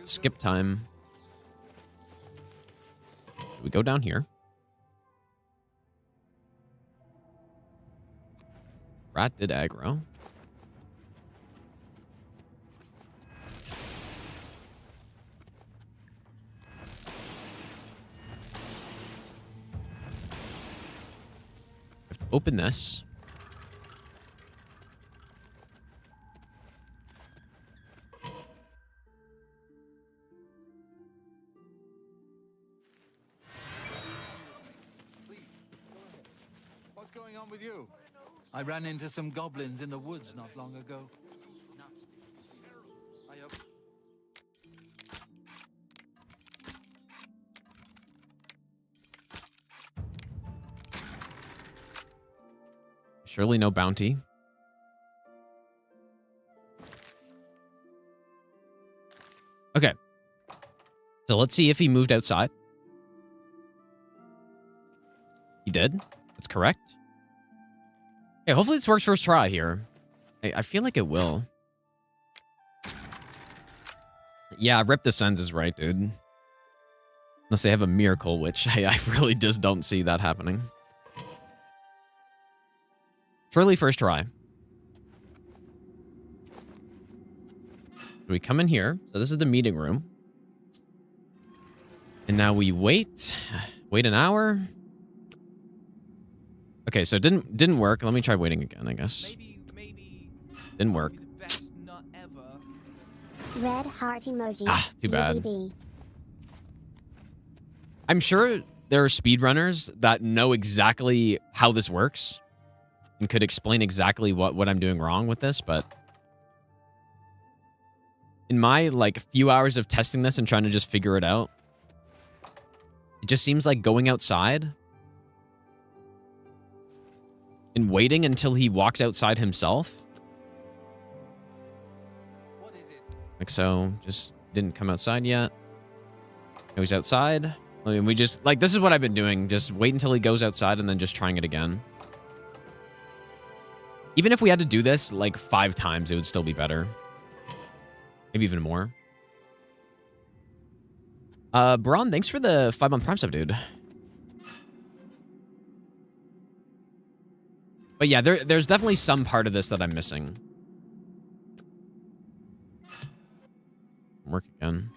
Skip time. We go down here. Rat did aggro. Open this. What's going on with you? I ran into some goblins in the woods not long ago. Surely no bounty. Okay. So let's see if he moved outside. He did. That's correct. Okay, hopefully this works first try here. I feel like it will. Yeah, Rip the Sends is right, dude. Unless they have a miracle, which I really just don't see that happening. Surely first try. So we come in here. So this is the meeting room. And now we wait. Wait an hour. Okay, so it didn't work. Let me try waiting again, I guess. Didn't work. Red heart emoji. Ah, too bad. BBB. I'm sure there are speedrunners that know exactly how this works and could explain exactly what I'm doing wrong with this, but in my like few hours of testing this and trying to just figure it out, it just seems like going outside and waiting until he walks outside himself. Like so, just didn't come outside yet. Now he's outside. I mean, we just, like, this is what I've been doing. Just wait until he goes outside and then just trying it again. Even if we had to do this, like, 5 times, it would still be better. Maybe even more. Braun, thanks for the 5-month Prime sub, dude. But yeah, there's definitely some part of this that I'm missing. Work again.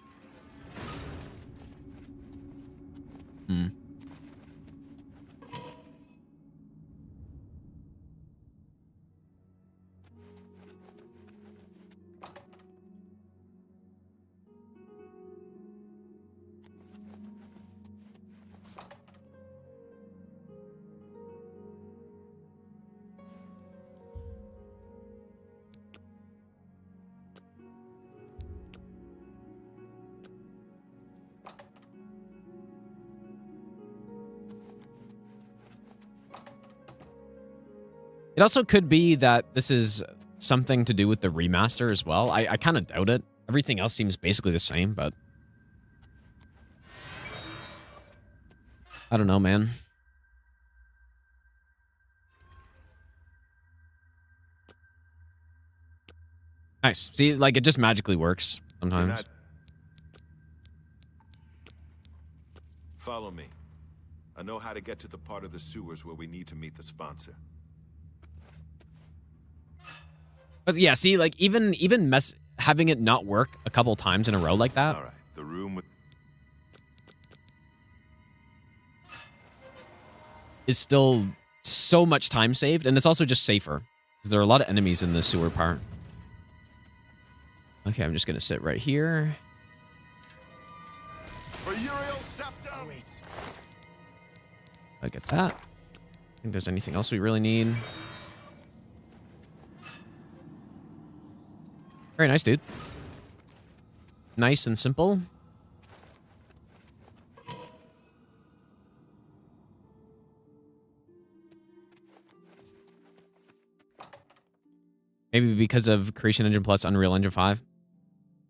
It also could be that this is something to do with the remaster as well. I kind of doubt it. Everything else seems basically the same, but I don't know, man. Nice. See, like, it just magically works sometimes. Follow me. I know how to get to the part of the sewers where we need to meet the sponsor. But yeah, see, like, even having it not work a couple times in a row like that. All right, the room with is still so much time saved, and it's also just safer because there are a lot of enemies in the sewer part. Okay, I'm just gonna sit right here. I get that. I think there's anything else we really need. Very nice, dude. Nice and simple. Maybe because of Creation Engine Plus Unreal Engine 5.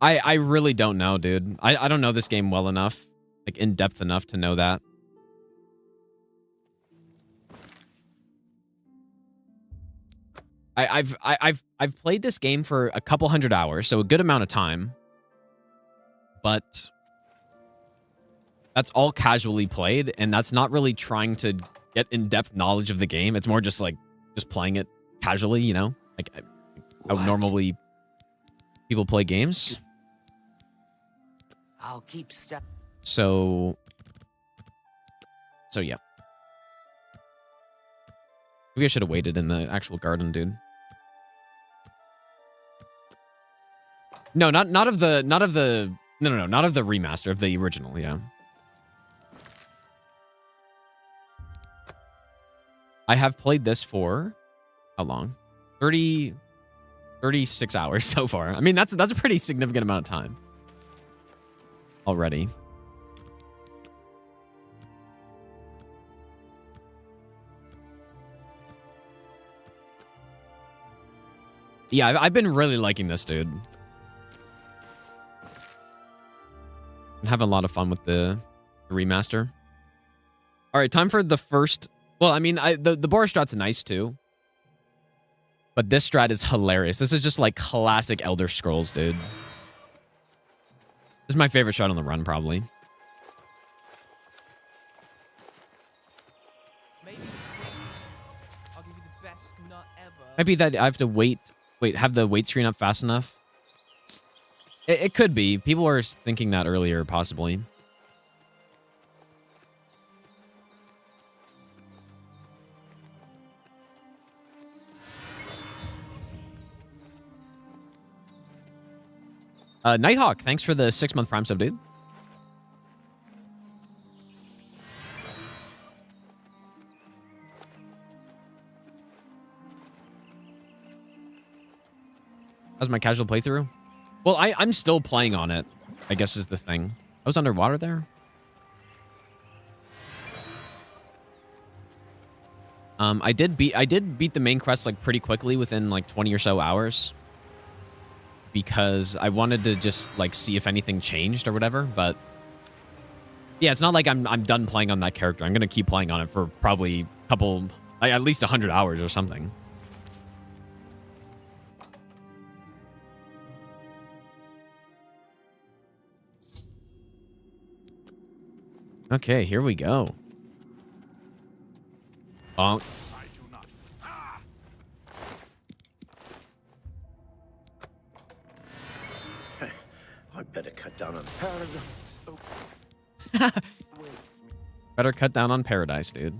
I really don't know, dude. I don't know this game well enough, like in depth enough to know that. I've played this game for a couple hundred hours, so a good amount of time. But that's all casually played, and that's not really trying to get in-depth knowledge of the game. It's more just like just playing it casually, you know, like how normally people play games. I'll keep step. So yeah. Maybe I should have waited in the actual garden, dude. No, not of the not of the remaster, of the original, yeah. I have played this for how long? 36 hours so far. I mean, that's a pretty significant amount of time already. Yeah, I've been really liking this, dude. I'm having a lot of fun with the remaster. All right, time for the first. Well, I mean, the bar strat's nice too, but this strat is hilarious. This is just like classic Elder Scrolls, dude. This is my favorite shot on the run, probably. Maybe I'll give you the best nut ever. Might be that I have to wait, have the wait screen up fast enough. It could be. People were thinking that earlier, possibly. Nighthawk, thanks for the 6-month Prime sub, dude. How's my casual playthrough? Well, I'm still playing on it, I guess is the thing. I was underwater there? I did beat the main quest like pretty quickly within like 20 or so hours. Because I wanted to just like see if anything changed or whatever, but yeah, it's not like I'm done playing on that character. I'm gonna keep playing on it for probably a couple, like at least 100 hours or something. Okay, here we go. Bonk. I better cut down on paradise. Better cut down on paradise, dude.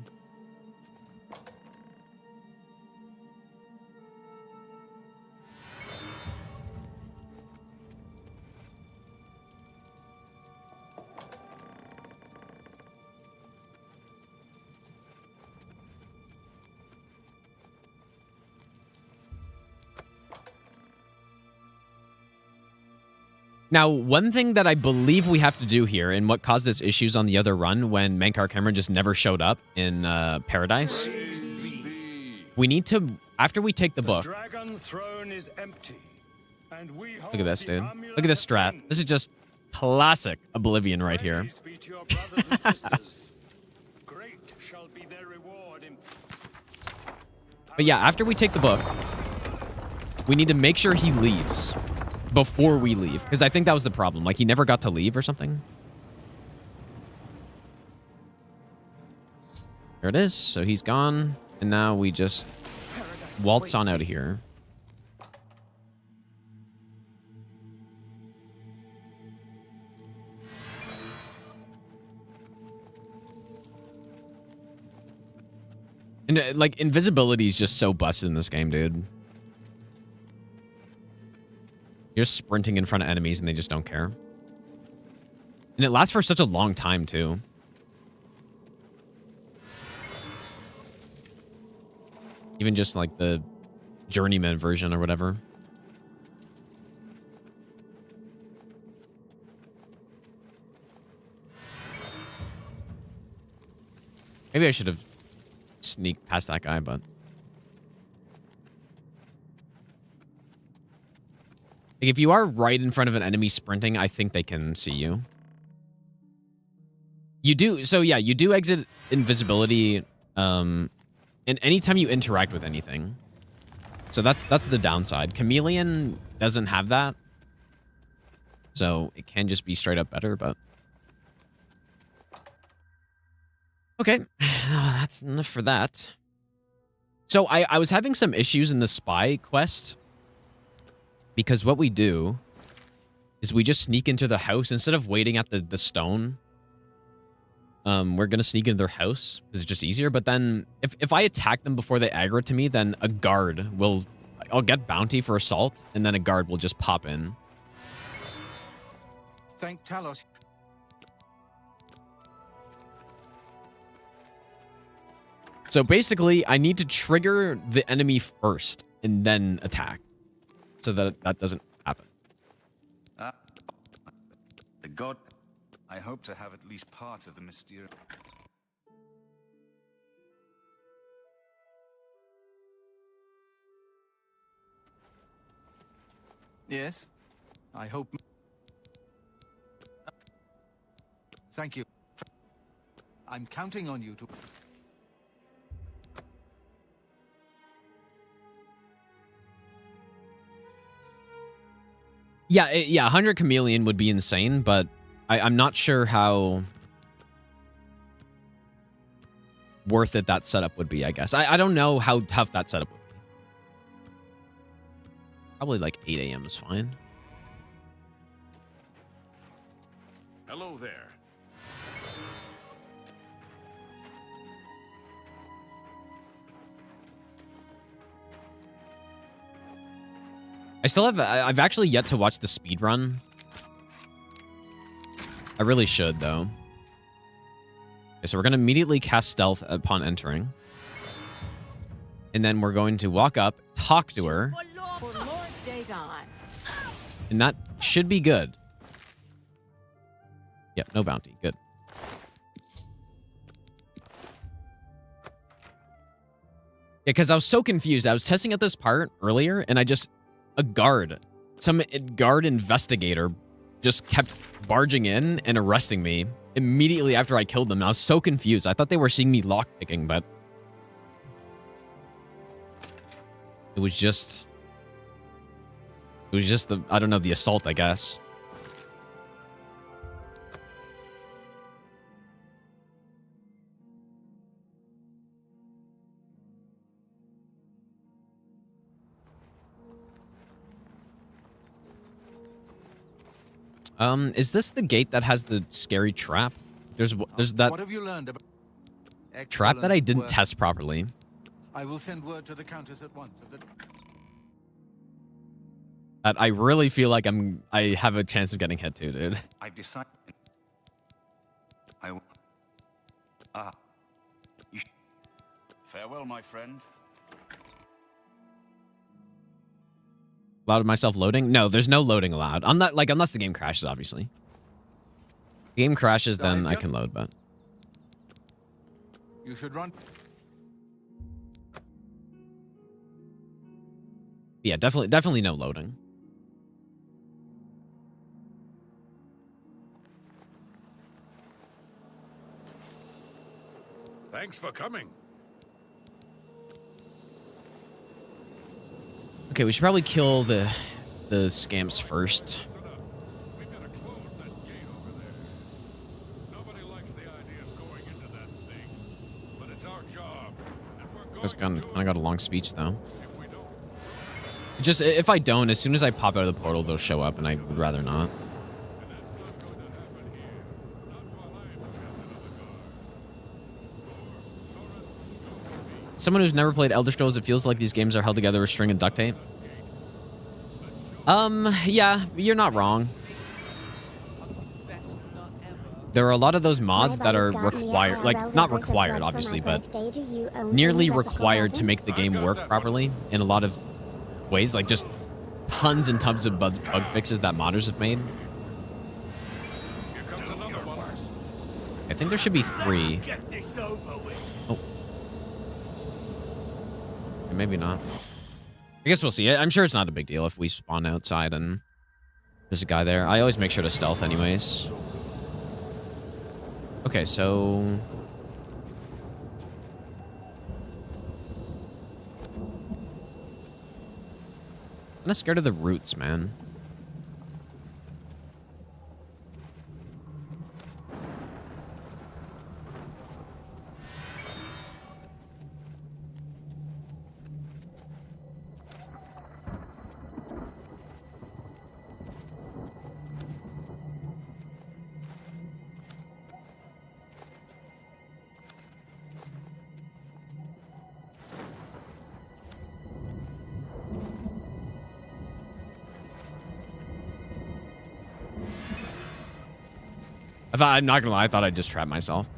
Now, one thing that I believe we have to do here, and what caused us issues on the other run when Mankar Cameron just never showed up in Paradise, we need to, after we take the book, Dragon throne is empty, and we look at this, dude. Look at this strat. This is just classic Oblivion right here. Great shall be their reward. But yeah, after we take the book, we need to make sure he leaves before we leave, because I think that was the problem. Like, he never got to leave or something. There it is. So he's gone, and now we just waltz on out of here. And, like, invisibility is just so busted in this game, dude. You're just sprinting in front of enemies and they just don't care. And it lasts for such a long time, too. Even just like the journeyman version or whatever. Maybe I should have sneaked past that guy, but... Like, if you are right in front of an enemy sprinting, I think they can see you. You do, so yeah, you do exit invisibility, and anytime you interact with anything. So that's the downside. Chameleon doesn't have that. So it can just be straight up better, but... Okay, that's enough for that. So I was having some issues in the spy quest. Because what we do is we just sneak into the house. Instead of waiting at the stone, we're going to sneak into their house because it's just easier. But then if I attack them before they aggro to me, then a guard will... I'll get bounty for assault, and then a guard will just pop in. Thank Talos. So basically, I need to trigger the enemy first and then attack. So that doesn't happen. The god, I hope to have at least part of the mysterious. Yes, I hope. Thank you. I'm counting on you to... Yeah, 100 Chameleon would be insane, but I'm not sure how worth it that setup would be, I guess. I don't know how tough that setup would be. Probably like 8 a.m. is fine. Hello there. I've actually yet to watch the speed run. I really should, though. Okay, so we're going to immediately cast stealth upon entering. And then we're going to walk up, talk to her. And that should be good. Yep, no bounty. Good. Yeah, because I was so confused. I was testing out this part earlier, and some guard investigator just kept barging in and arresting me immediately after I killed them. And I was so confused. I thought they were seeing me lockpicking, but it was just the, I don't know, the assault, I guess. Is this the gate that has the scary trap? There's that What have you learned about... trap that I didn't work. test properly. I will send word to the Countess at once. That I really feel like I have a chance of getting hit too, dude. I've decided. Farewell, my friend. Allowed myself loading? No, there's no loading allowed. I'm not, like, unless the game crashes, obviously. If the game crashes, then I can load, but... You should run. Yeah, definitely no loading. Thanks for coming. Okay, we should probably kill the scamps first. I got a long speech though. Just if I don't, as soon as I pop out of the portal, they'll show up, and I would rather not. Someone who's never played Elder Scrolls, it feels like these games are held together with string and duct tape. Yeah, you're not wrong. There are a lot of those mods that are required, like, not required, obviously, but nearly required to make the game work properly in a lot of ways, like just tons and tons of bug fixes that modders have made. I think there should be 3. Oh. Maybe not. I guess we'll see. I'm sure it's not a big deal if we spawn outside and There's a guy there. I always make sure to stealth anyways. Okay, so... I'm kinda scared of the roots, man. I'm not gonna lie, I thought I'd just trap myself.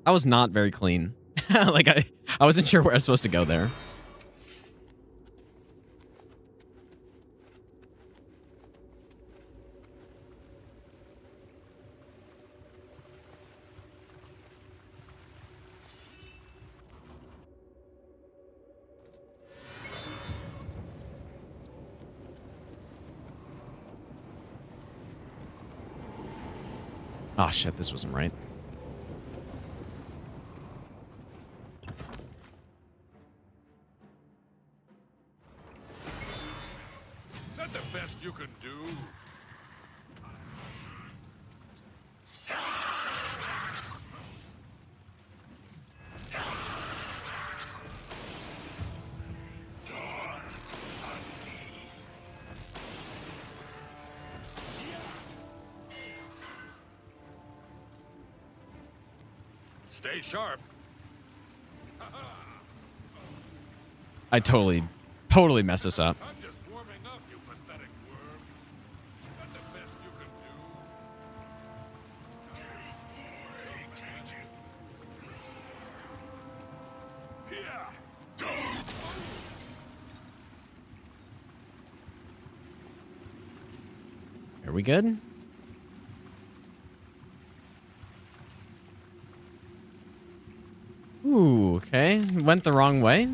That was not very clean. Like, I wasn't sure where I was supposed to go there. Oh shit, this wasn't right. Is that the best you can do? Stay sharp. I totally messed this up. I'm just warming up, you pathetic worm. Is that the best you can do? Are we good? Ooh, okay. Went the wrong way.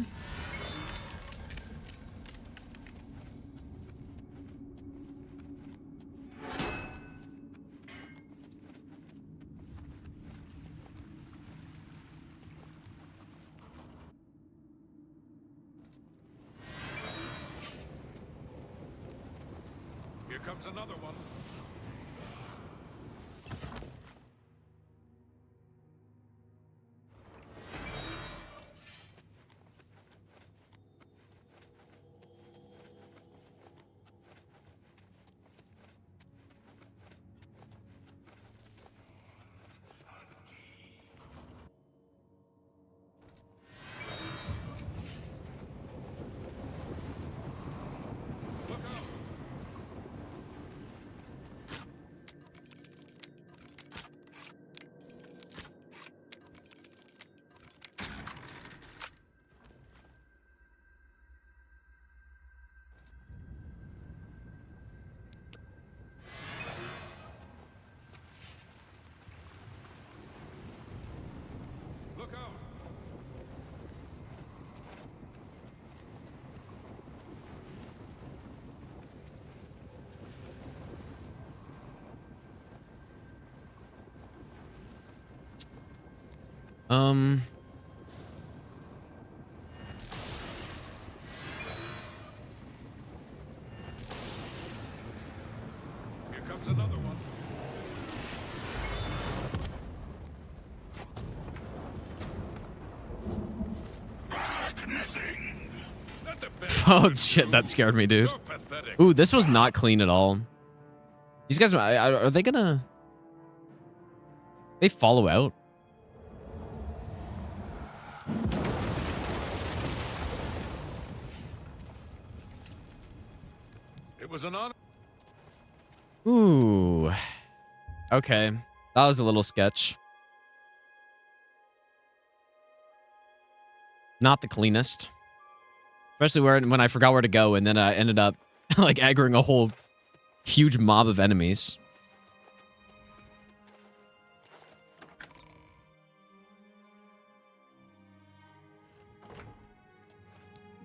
Here comes another one. Look out! Here comes another one. Oh shit, that scared me, dude. Ooh, this was not clean at all. These guys, are they gonna... They follow out? It was an honor. Ooh. Okay. That was a little sketch. Not the cleanest. Especially when I forgot where to go and then I ended up like aggroing a whole huge mob of enemies.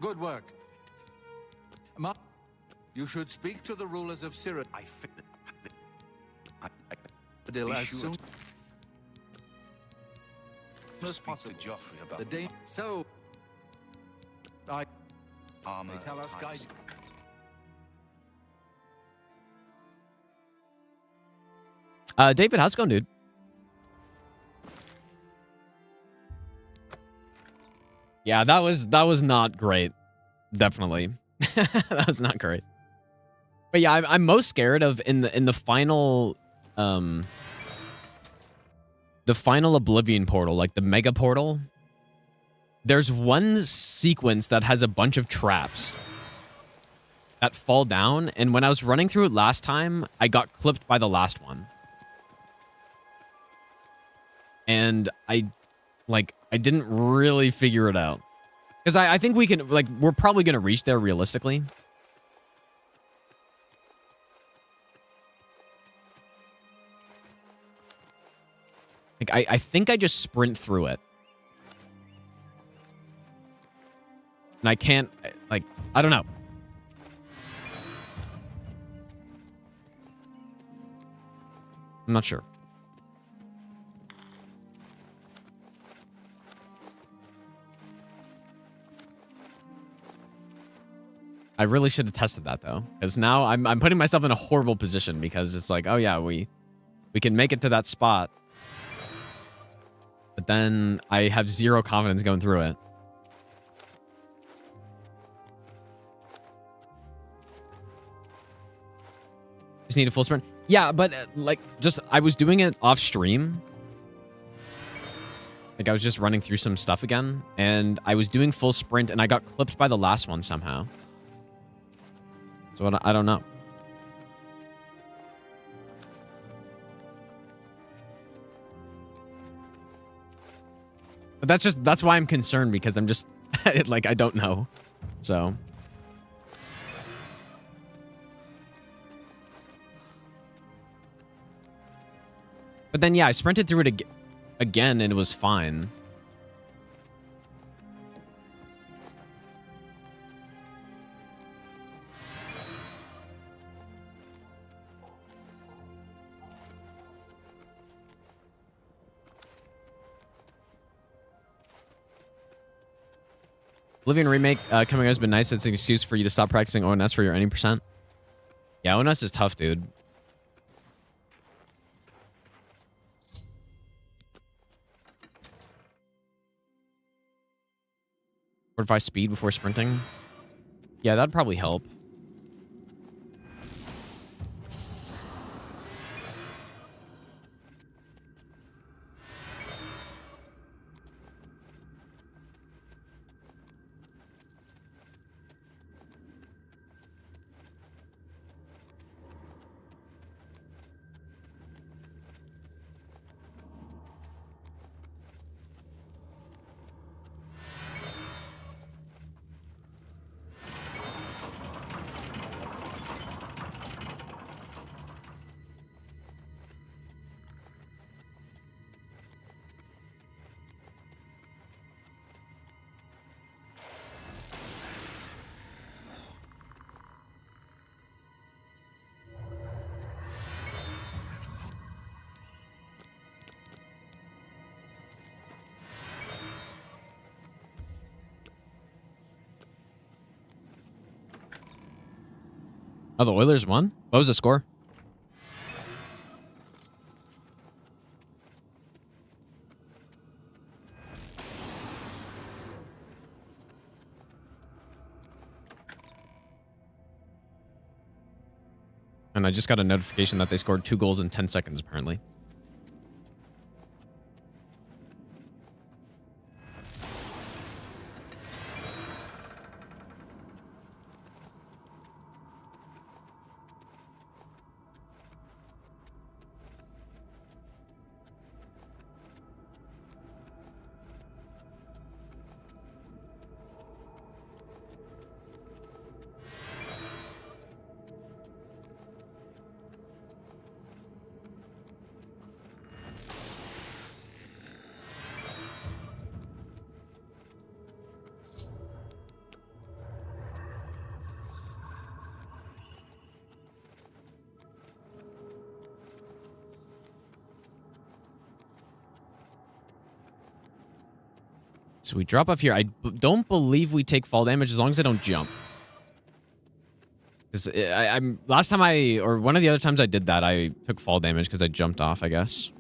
Good work. You should speak to the rulers of Cyrodiil as soon as Speak to possible. Joffrey about The day. So, I armor. they tell us, guys. David, how's it going, dude? Yeah, that was not great. Definitely. That was not great. But yeah, I'm most scared of in the final the final Oblivion portal, like the mega portal. There's one sequence that has a bunch of traps that fall down, and when I was running through it last time, I got clipped by the last one. And I didn't really figure it out. Because I think we can, like, we're probably going to reach there realistically. Like, I think I just sprint through it. And I can't, like, I don't know. I'm not sure. I really should have tested that though, because now I'm putting myself in a horrible position because it's like, oh yeah, we can make it to that spot, but then I have zero confidence going through it. Just need a full sprint. Yeah, but like, just I was doing it off stream. Like I was just running through some stuff again, and I was doing full sprint, and I got clipped by the last one somehow. So I don't know. But that's why I'm concerned, because I'm just like, I don't know. So. But then, yeah, I sprinted through it again and it was fine. Oblivion Remake coming out has been nice. It's an excuse for you to stop practicing ONS for your any percent. Yeah, ONS is tough, dude. Fortify speed before sprinting. Yeah, that'd probably help. Oh, the Oilers won? What was the score? And I just got a notification that they scored 2 goals in 10 seconds, apparently. So we drop off here. I don't believe we take fall damage as long as I don't jump. Because I'm last time or one of the other times I did that, I took fall damage because I jumped off, I guess.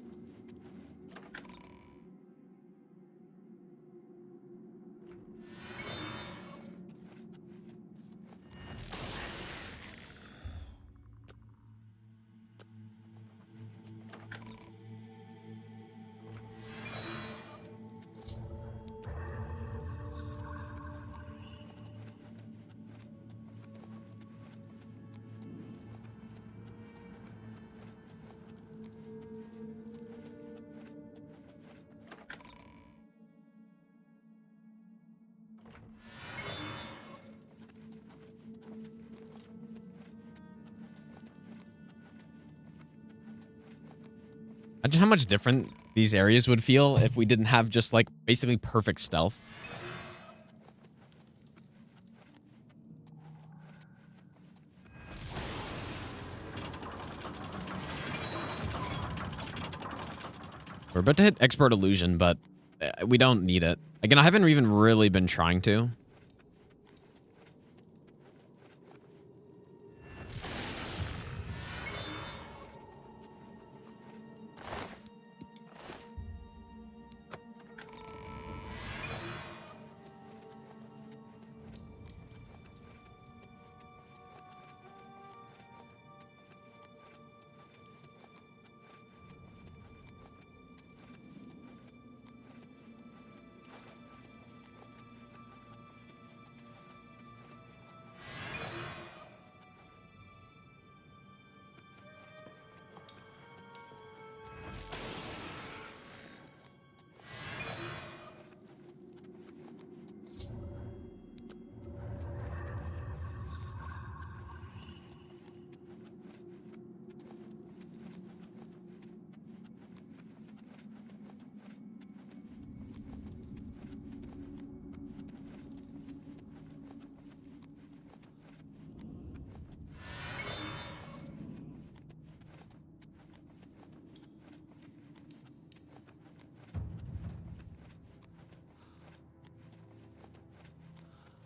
Imagine how much different these areas would feel if we didn't have just, like, basically perfect stealth. We're about to hit Expert Illusion, but we don't need it. Again, I haven't even really been trying to.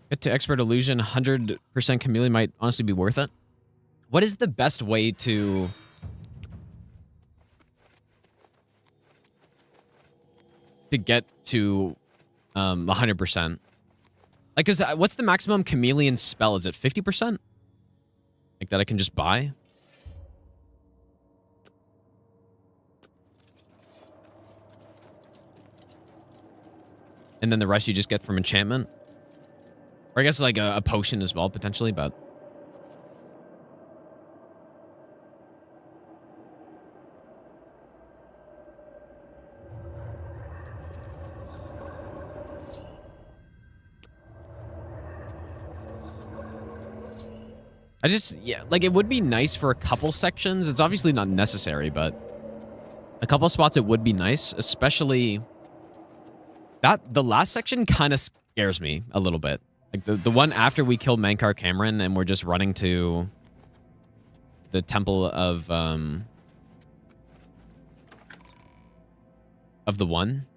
Get to Expert Illusion, 100% Chameleon might honestly be worth it. What is the best way to get to 100%? Like, cause what's the maximum Chameleon spell? Is it 50%? Like that I can just buy? And then the rest you just get from enchantment? Or I guess like a potion as well, potentially, but... yeah, like it would be nice for a couple sections. It's obviously not necessary, but a couple spots it would be nice, especially the last section kind of scares me a little bit. Like the one after we kill Mankar Cameron and we're just running to the Temple of the One.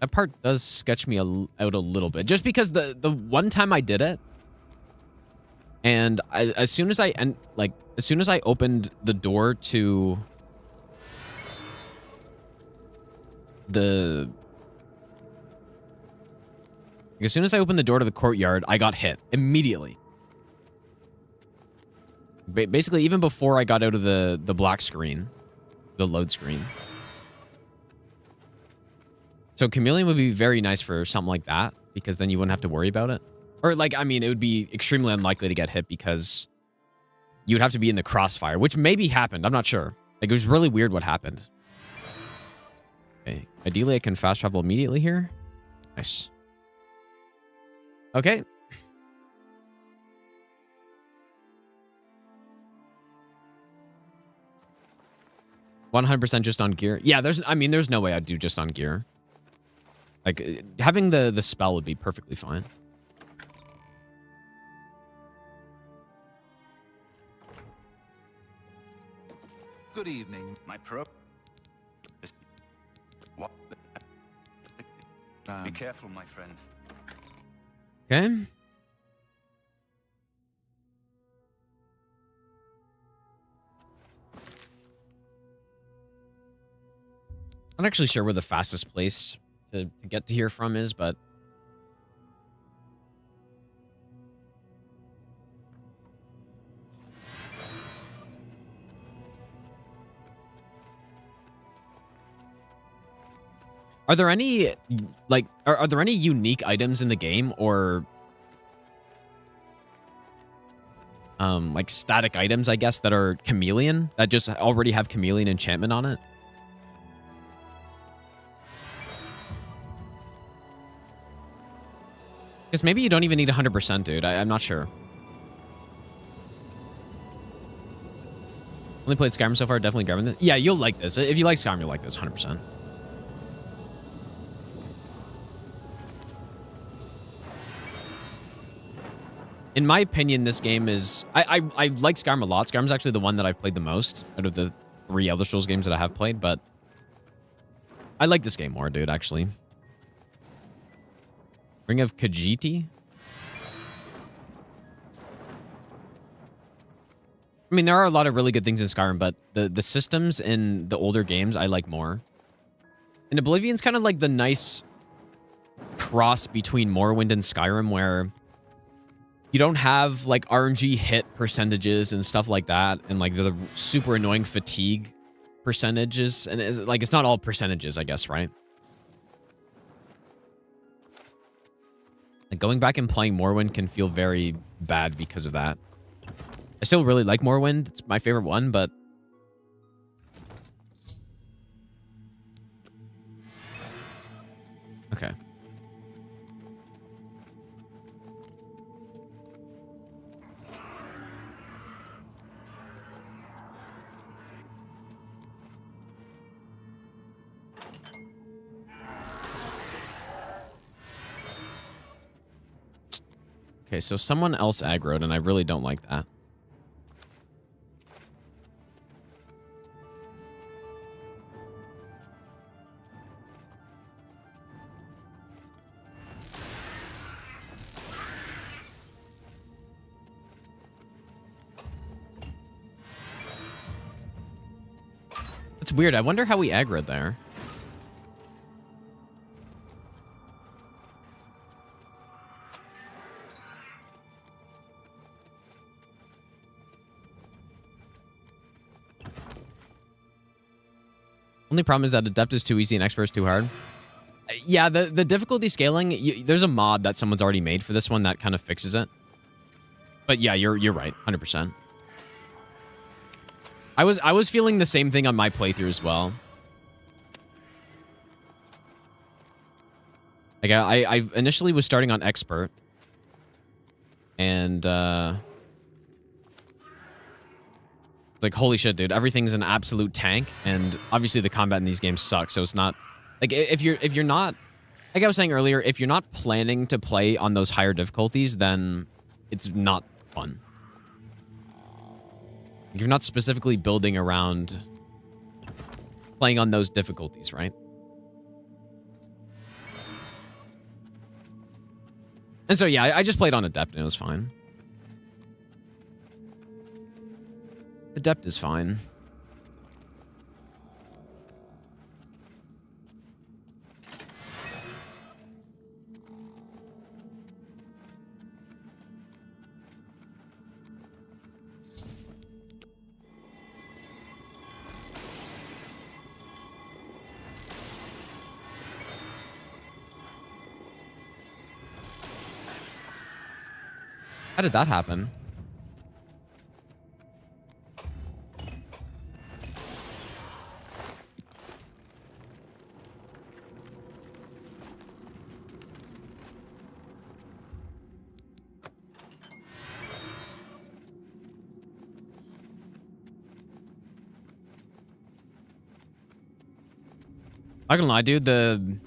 That part does sketch me out a little bit, just because the one time I did it, and as soon as I opened the door to the courtyard, I got hit immediately. Basically, even before I got out of the black screen, the load screen. So Chameleon would be very nice for something like that, because then you wouldn't have to worry about it. Or like, I mean, it would be extremely unlikely to get hit because you would have to be in the crossfire, which maybe happened. I'm not sure. Like, it was really weird what happened. Okay. Ideally, I can fast travel immediately here. Nice. Okay. %, just on gear. Yeah, there's no way I'd do just on gear. Like, having the spell would be perfectly fine. Good evening. My pro. What? Be careful, my friend. Okay. I'm not actually sure where the fastest place to get to here from is, but are there any like are there any unique items in the game or like static items, I guess, that are chameleon that just already have chameleon enchantment on it? Because maybe you don't even need 100%, dude. I'm not sure. Only played Skyrim so far. Definitely grabbing this. Yeah, you'll like this. If you like Skyrim, you'll like this 100%. In my opinion, this game is... I like Skyrim a lot. Skyrim's actually the one that I've played the most out of the 3 Elder Scrolls games that I have played, but I like this game more, dude, actually. Ring of Khajiit? I mean, there are a lot of really good things in Skyrim, but the systems in the older games I like more. And Oblivion's kind of like the nice cross between Morrowind and Skyrim, where you don't have like RNG hit percentages and stuff like that, and like the super annoying fatigue percentages, and it's not all percentages, I guess, right? Like going back and playing Morrowind can feel very bad because of that. I still really like Morrowind. It's my favorite one, but... Okay. Okay, so someone else aggroed, and I really don't like that. It's weird. I wonder how we aggroed there. Only problem is that Adept is too easy and Expert is too hard. Yeah, the difficulty scaling, there's a mod that someone's already made for this one that kind of fixes it. But yeah, you're right, 100%. I was feeling the same thing on my playthrough as well. Like I initially was starting on Expert, and like, holy shit, dude, everything's an absolute tank, and obviously the combat in these games sucks, so it's not like if you're not, like I was saying earlier, if you're not planning to play on those higher difficulties, then it's not fun. Like, you're not specifically building around playing on those difficulties, right? And so yeah, I just played on Adept and it was fine. Adept is fine. How did that happen? Not gonna lie, dude, the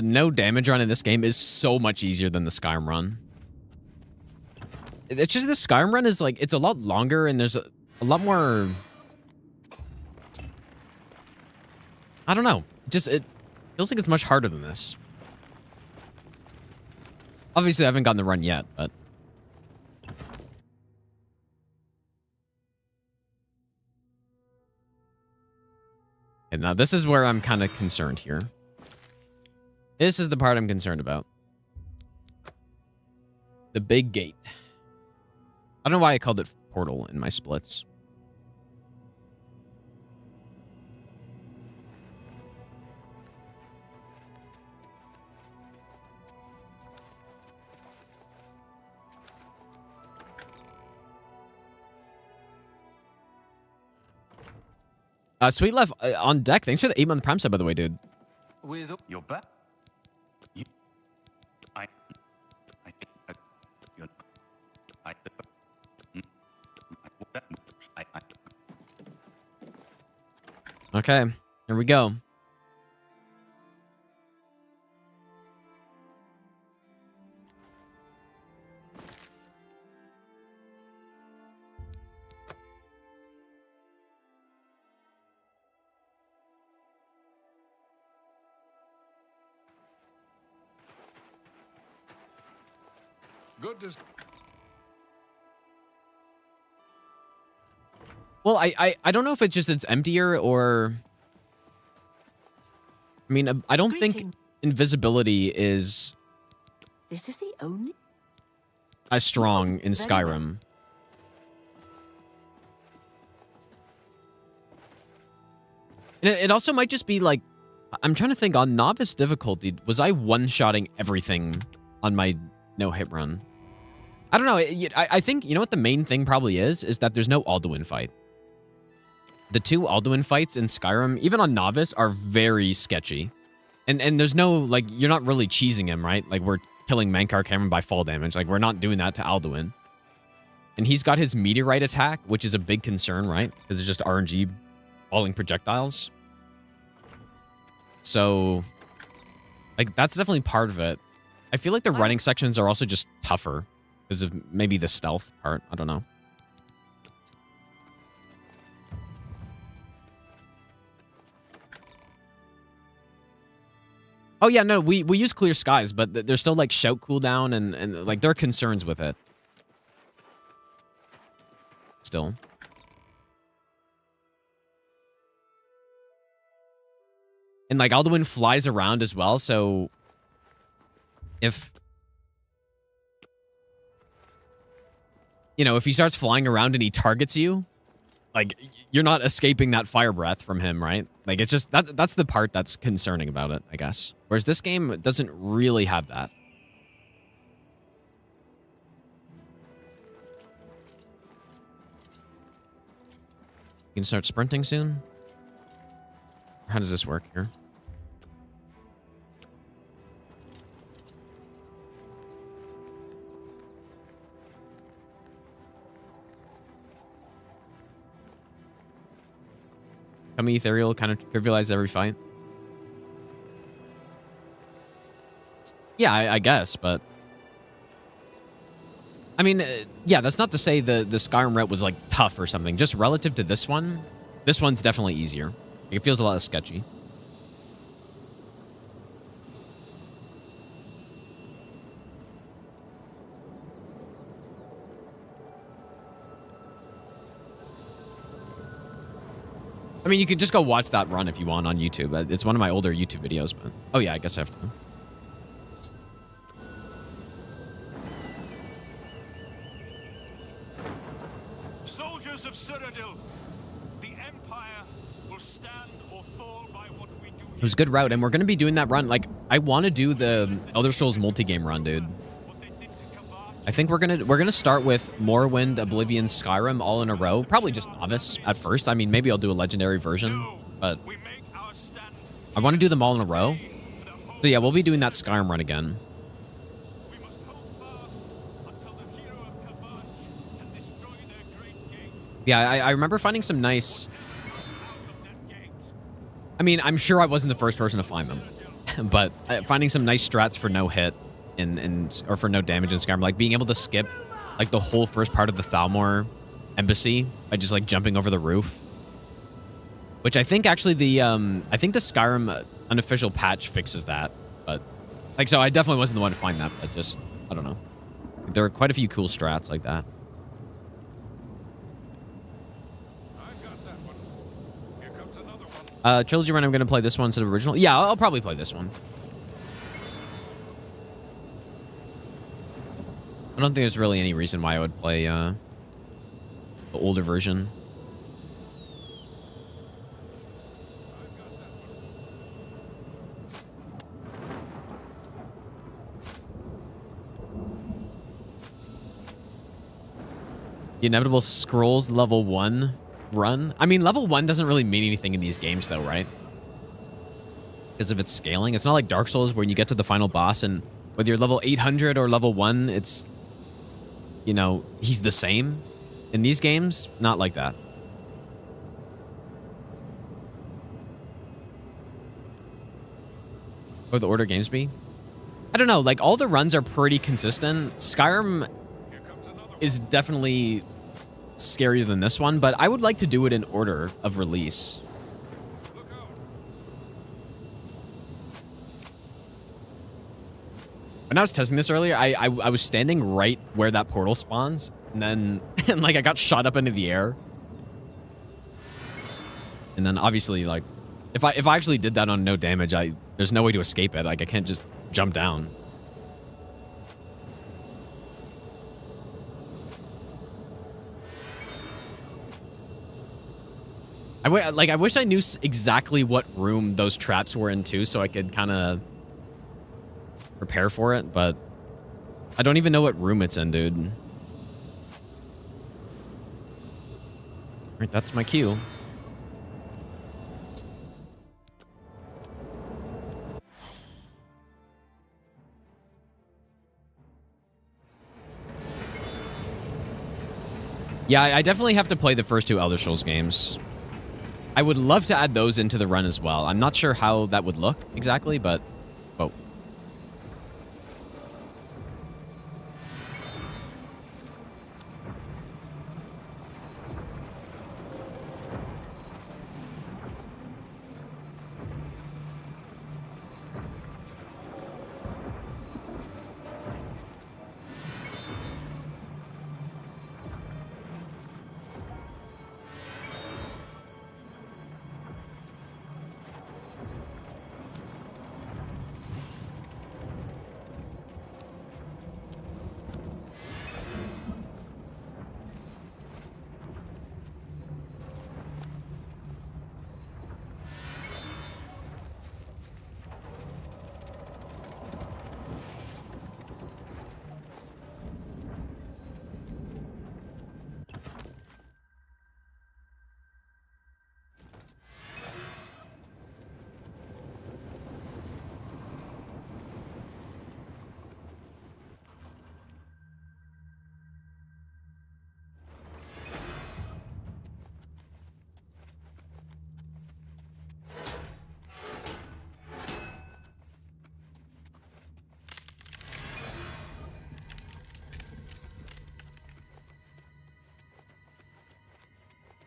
no damage run in this game is so much easier than the Skyrim run. It's just the Skyrim run is like, it's a lot longer and there's a lot more I don't know. It feels like it's much harder than this. Obviously, I haven't gotten the run yet, but... And now this is where I'm kind of concerned here. This is the part I'm concerned about. The big gate. I don't know why I called it portal in my splits. Sweet Left on deck. Thanks for the 8-month Prime sub, by the way, dude. With your back. Okay, here we go. Good to... Well, I don't know if it's emptier or... I mean, I don't think invisibility is This is the only... as strong in Skyrim. And it also might just be like... I'm trying to think, on novice difficulty, was I one-shotting everything on my no-hit run? I don't know. I think, you know what the main thing probably is that there's no Alduin fight. The 2 Alduin fights in Skyrim, even on novice, are very sketchy. And there's no, like, you're not really cheesing him, right? Like, we're killing Mankar Cameron by fall damage. Like, we're not doing that to Alduin. And he's got his meteorite attack, which is a big concern, right? Because it's just RNG falling projectiles. So, like, that's definitely part of it. I feel like the running sections are also just tougher because of maybe the stealth part. I don't know. Oh, yeah, no, we use clear skies, but there's still, like, shout cooldown and like, there are concerns with it. Still. And, like, Alduin flies around as well, so... If... You know, if he starts flying around and he targets you, like, you're not escaping that fire breath from him, right? Like, it's just... That's the part that's concerning about it, I guess. Whereas this game doesn't really have that. You can start sprinting soon? How does this work here? Coming ethereal kind of trivialize every fight. Yeah, I guess, but... I mean, yeah, that's not to say the Skyrim route was, like, tough or something. Just relative to this one's definitely easier. It feels a lot less sketchy. I mean, you could just go watch that run if you want on YouTube. It's one of my older YouTube videos, but... Oh, yeah, I guess I have to. Soldiers of Cyrodiil, the Empire will stand or fall by what we do. It was a good route, and we're going to be doing that run. Like, I want to do the Elder Scrolls multi-game run, dude. I think we're gonna start with Morrowind, Oblivion, Skyrim all in a row. Probably just novice at first. I mean, maybe I'll do a legendary version, but I want to do them all in a row. So yeah, we'll be doing that Skyrim run again. Yeah, I remember finding some nice... I mean, I'm sure I wasn't the first person to find them, but finding some nice strats for no hit or for no damage in Skyrim, like being able to skip like the whole first part of the Thalmor embassy by just like jumping over the roof. Which I think actually the Skyrim unofficial patch fixes that. But like, so I definitely wasn't the one to find that, but just, I don't know. There are quite a few cool strats like that. Trilogy run, I'm going to play this one instead of original. Yeah, I'll probably play this one. I don't think there's really any reason why I would play the older version. The inevitable scrolls level 1 run. I mean, level 1 doesn't really mean anything in these games though, right? Because of its scaling. It's not like Dark Souls where you get to the final boss and whether you're level 800 or level 1, it's, you know, he's the same. In these games, not like that. Or the order games be? I don't know, like all the runs are pretty consistent. Skyrim is definitely scarier than this one, but I would like to do it in order of release. When I was testing this earlier, I was standing right where that portal spawns, and then like I got shot up into the air. And then obviously, like, if I actually did that on no damage, there's no way to escape it. Like I can't just jump down. I wish I knew exactly what room those traps were in too, so I could kind of prepare for it, but I don't even know what room it's in, dude. All right, that's my cue. Yeah, I definitely have to play the first 2 Elder Scrolls games. I would love to add those into the run as well. I'm not sure how that would look exactly, but... Oh.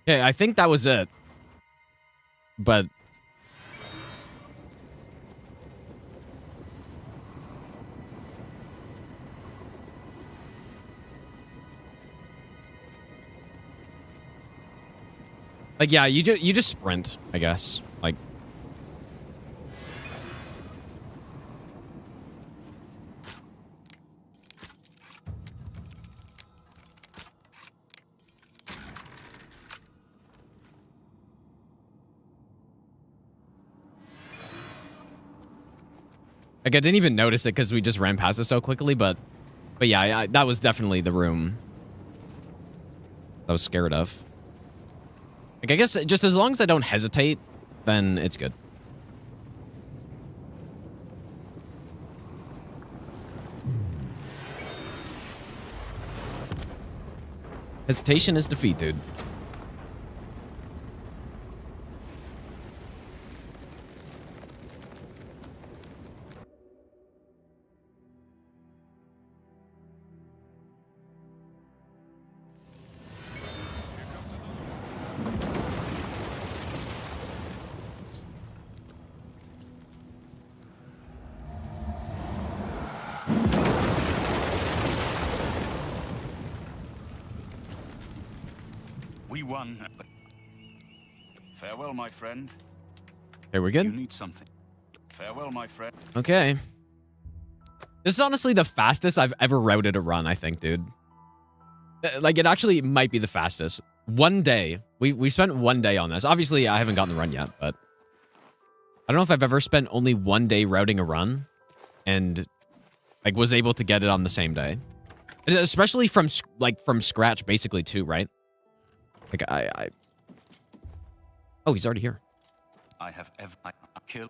Okay, I think that was it. But... like, yeah, you just sprint, I guess. Like... like, I didn't even notice it because we just ran past it so quickly, but yeah, that was definitely the room I was scared of. Like, I guess just as long as I don't hesitate, then it's good. Hesitation is defeat, dude. one. Farewell, my friend. Okay, we're good? You need something. Farewell, my friend. Okay. This is honestly the fastest I've ever routed a run, I think, dude. Like, it actually might be the fastest. One day. We spent one day on this. Obviously, I haven't gotten the run yet, but I don't know if I've ever spent only one day routing a run and, like, was able to get it on the same day. Especially from scratch, basically, too, right? Like, Oh, he's already here. I have killed.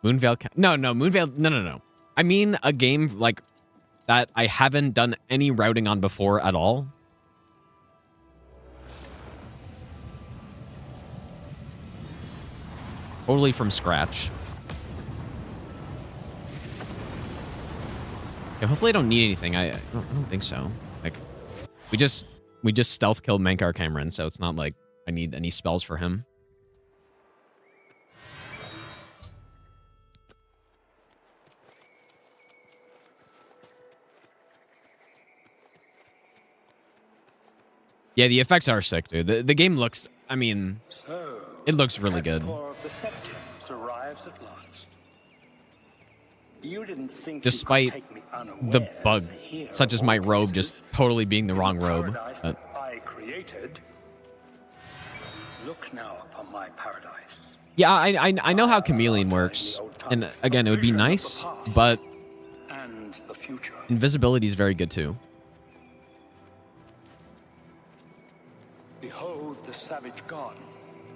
Moonveil. No, Moonveil. No. I mean a game like that I haven't done any routing on before at all. Totally from scratch. Yeah, hopefully I don't need anything. I don't think so. Like, we just stealth killed Mankar Cameron, so it's not like I need any spells for him. Yeah, the effects are sick, dude. The game looks, I mean, it looks really good. The Septims arrives at last. You didn't think Despite the bug, such as my robe just totally being the wrong robe. But I created. Look now upon my paradise. yeah, I know how chameleon works, and again, it would be nice, but And the future. invisibility is very good too. Behold the savage garden,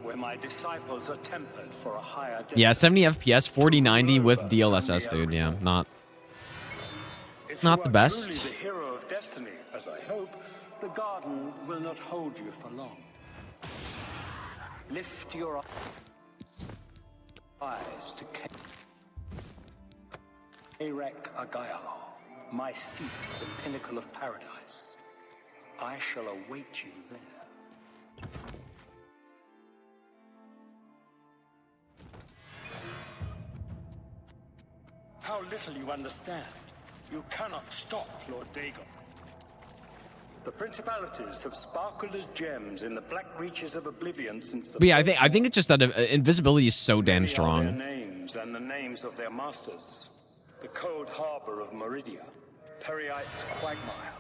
where my disciples are tempered for a higher destiny. Yeah, 70 FPS, 4090 with DLSS, dude. Yeah, not the best. Truly the hero of destiny, as I hope, the garden will not hold you for long. Lift your eyes to Erek Agayalo, my seat, the pinnacle of paradise. I shall await you there. How little you understand. You cannot stop Lord Dagon. The principalities have sparkled as gems in the black reaches of Oblivion since the But yeah, I think it's just that invisibility is so damn their strong. names and the names of their masters. The cold harbor of Meridia, Periite's quagmire,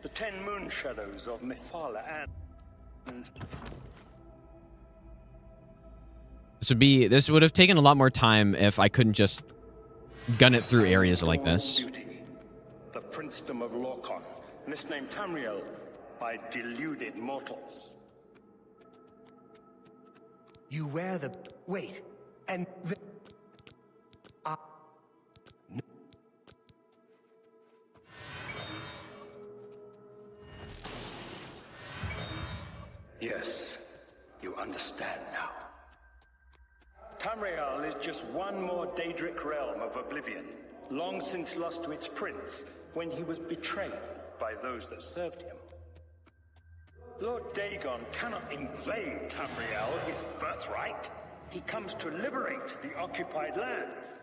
the 10 moon shadows of Mephala, and This would have taken a lot more time if I couldn't just gun it through areas like this. the princedom of Lorcon, misnamed Tamriel by deluded mortals. You wear the... Wait. And the... Yes, you understand now. Tamriel is just one more Daedric realm of Oblivion, long since lost to its prince when he was betrayed by those that served him. Lord Dagon cannot invade Tamriel, his birthright. He comes to liberate the occupied lands.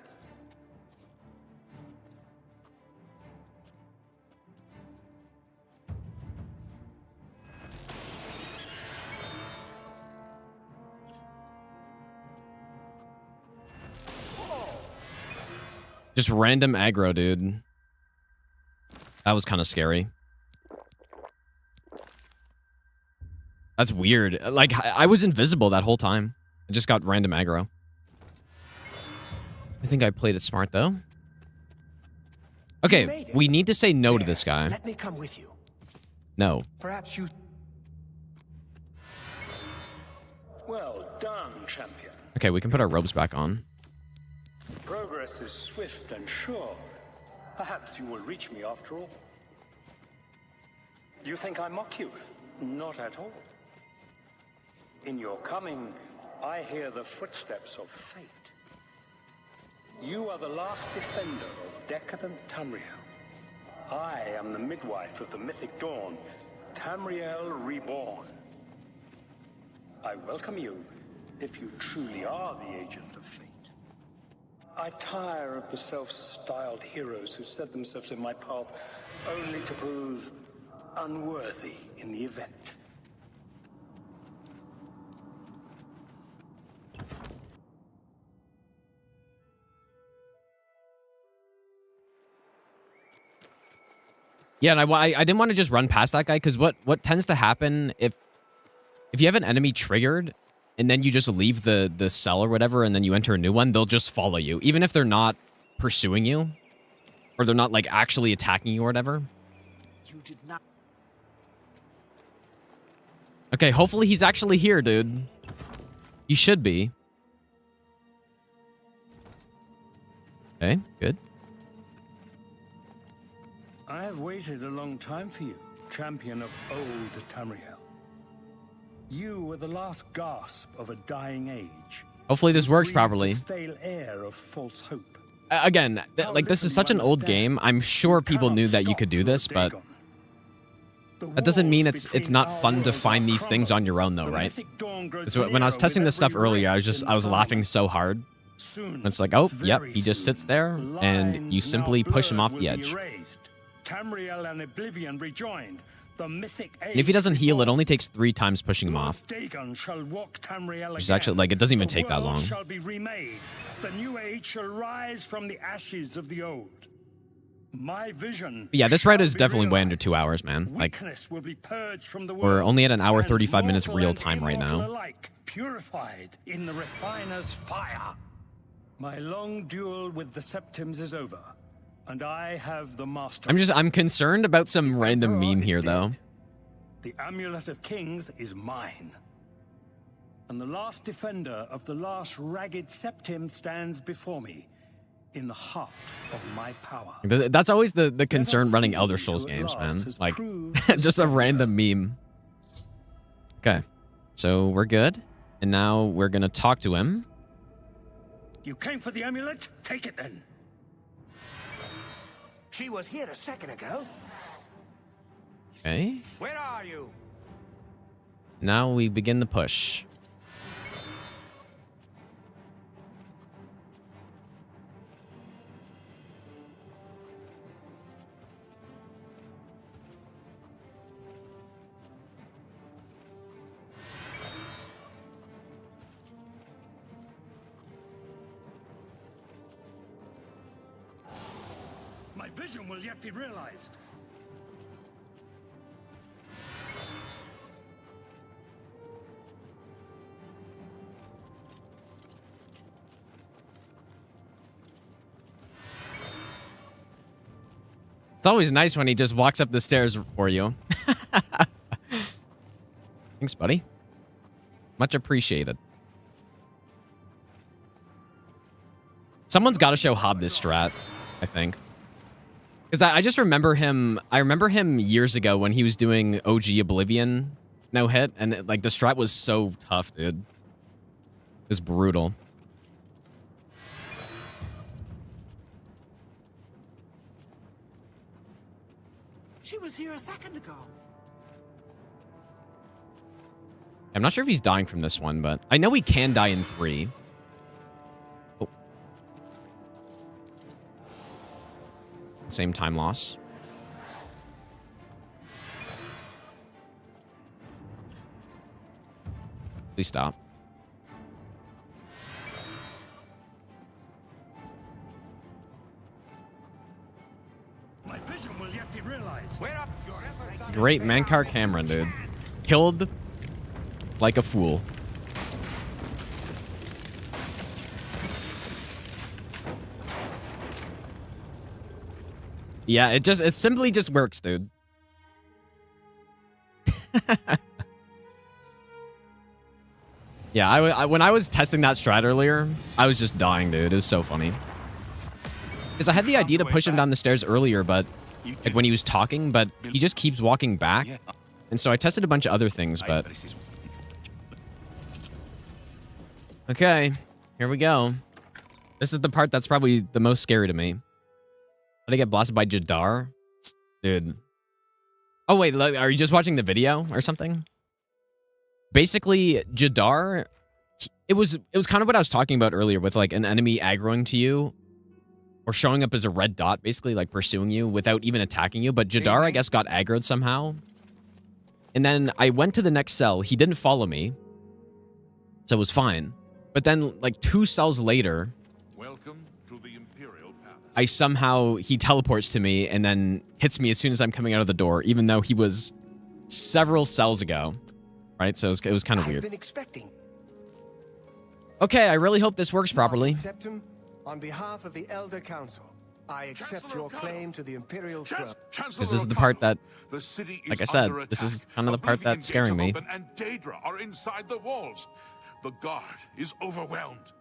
Just random aggro, dude. That was kind of scary. That's weird. Like, I was invisible that whole time. I just got random aggro. I think I played it smart, though. Okay, we need to say no to this guy. Let me come with you. No. Perhaps you... Well done, champion. Okay, we can put our robes back on. Progress is swift and sure. Perhaps you will reach me after all. You think I mock you? Not at all. In your coming, I hear the footsteps of fate. You are the last defender of decadent Tamriel. I am the midwife of the mythic dawn, Tamriel reborn. I welcome you if you truly are the agent of fate. I tire of the self-styled heroes who set themselves in my path only to prove unworthy in the event. Yeah, and I didn't want to just run past that guy, because what tends to happen if you have an enemy triggered and then you just leave the cell or whatever and then you enter a new one, they'll just follow you. Even if they're not pursuing you or they're not like actually attacking you or whatever. You did not. Okay, hopefully he's actually here, dude. You should be. Okay, good. I have waited a long time for you, champion of old Tamriel. You were the last gasp of a dying age. Hopefully this works properly. The stale air of false hope. Again, like this is such an old game. I'm sure people knew that you could do this, but that doesn't mean it's not fun to find these things on your own, though, right? So when I was testing this stuff earlier, I was laughing so hard. It's like, oh, yep, he just sits there, and you simply push him off the edge. Tamriel and Oblivion rejoined. The mythic age And if he doesn't heal, it only takes 3 times pushing him off. Dagon shall walk Tamriel Which is actually, like, it doesn't even take that The world long. shall be remade. The new age shall rise from the ashes of the old. My vision. But yeah, this ride is definitely way under 2 hours, man. Like, Weakness will be purged from the we're world, only at an hour, and 35 minutes mortal real and time right immortal now. alike, purified in the refiner's fire. My long duel with the Septims is over, and I have the master. I'm concerned about some random meme here, though. The Amulet of Kings is mine. And the last defender of the last ragged Septim stands before me, in the heart of my power. That's always the concern running Elder Scrolls games, man. Like, just a random meme. Okay, so we're good. And now we're going to talk to him. You came for the amulet? Take it then. She was here a second ago. Okay. Where are you? Now we begin the push. My vision will yet be realized. It's always nice when he just walks up the stairs for you. Thanks, buddy. Much appreciated. Someone's got to show Hob this strat, I think. Because I just remember him. I remember him years ago when he was doing OG Oblivion no hit, and like the strat was so tough, dude. It was brutal. She was here a second ago. I'm not sure if he's dying from this one, but I know he can die in 3. Oh. Same time loss. Please stop. My vision will yet be realized. Great Mankar Cameron, dude. Killed like a fool. Yeah, it simply just works, dude. Yeah, when I was testing that strat earlier, I was just dying, dude. It was so funny. Because I had the idea to push him down the stairs earlier, but like when he was talking, but he just keeps walking back. And so I tested a bunch of other things, but... Okay, here we go. This is the part that's probably the most scary to me. Did I get blasted by Jadar? Dude. Oh, wait, are you just watching the video or something? Basically, Jadar it was kind of what I was talking about earlier with like an enemy aggroing to you or showing up as a red dot, basically like pursuing you without even attacking you. But Jadar, I guess, got aggroed somehow. And then I went to the next cell. He didn't follow me, so it was fine. But then like 2 cells later, Welcome to the Imperial Palace. he teleports to me and then hits me as soon as I'm coming out of the door, even though he was several cells ago. Right? So it was kind of weird. I've been expecting. Okay, I really hope this works properly. Septim, on behalf of the Elder Council, I accept your claim to the Imperial throne. Because this is the part that, like I said, this is kind of the part that's scaring me. And Daedra are inside the walls. The guard is overwhelmed.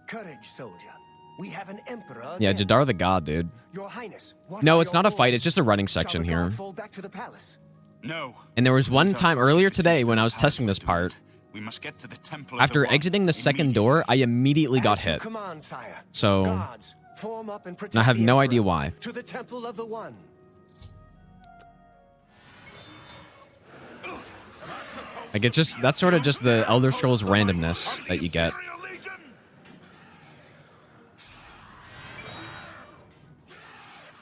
Courage, soldier. We have an emperor. Yeah, again. Jadar the god, dude. Your Highness. No, it's not a fight. It's just a running section here. Fall back to the palace. No. And there was one time earlier today when I was testing this part. We must get to the temple. After exiting the second door, I immediately got hit. Command, sire. So, Guards, form up and protect I have the no Emperor. idea why. To the Temple of the One. Like, it's just, that's sort of just the Elder Scrolls randomness that you get.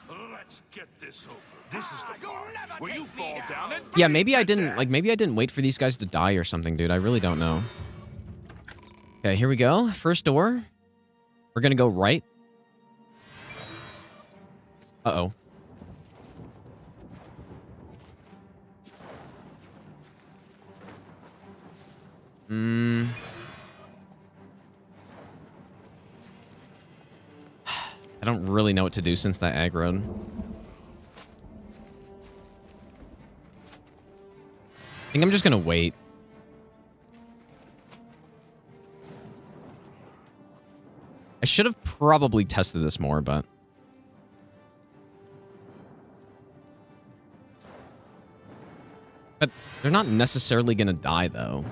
Let's get this over. This is the part where you fall down and Yeah, maybe I didn't wait for these guys to die or something, dude. I really don't know. Okay, here we go. First door. We're gonna go right. Uh-oh. I don't really know what to do since that aggroed. I think I'm just gonna wait. I should have probably tested this more, but... But they're not necessarily gonna die, though.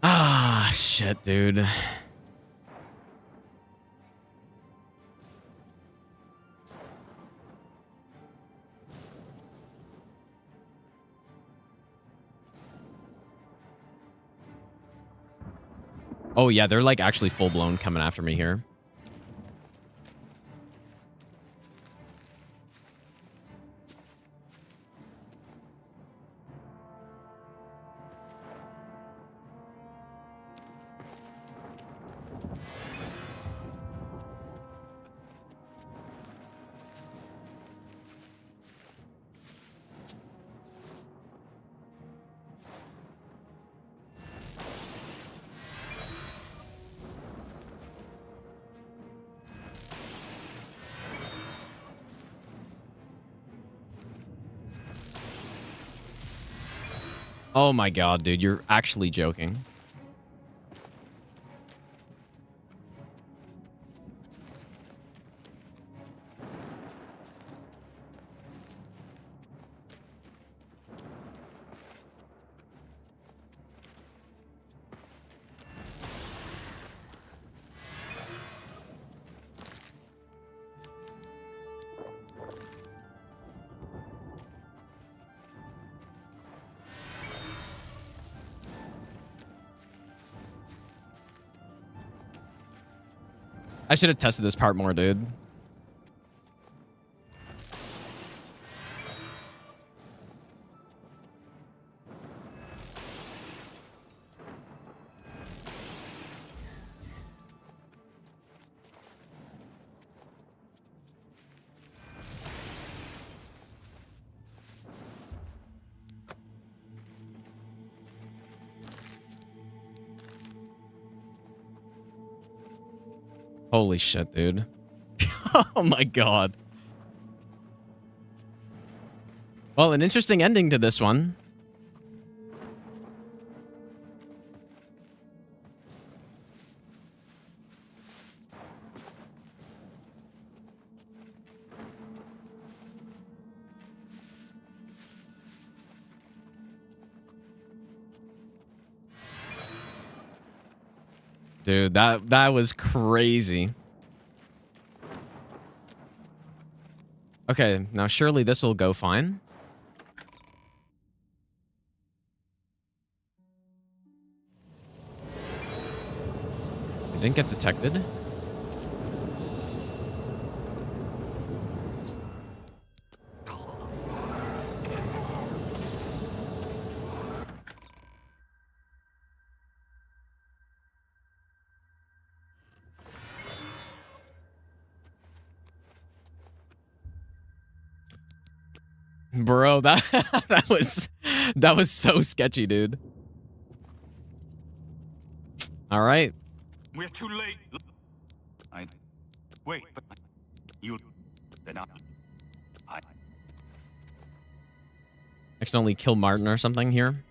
Ah, shit, dude. Oh, yeah, they're, like, actually full-blown coming after me here. Oh my god, dude, you're actually joking. I should have tested this part more, dude. Holy shit, dude. Oh my god. Well, an interesting ending to this one. Dude, that was crazy. Okay, now surely this will go fine. I didn't get detected. Bro, that that was so sketchy, dude. All right. We're too late. Wait, but you then I Accidentally kill Martin or something here.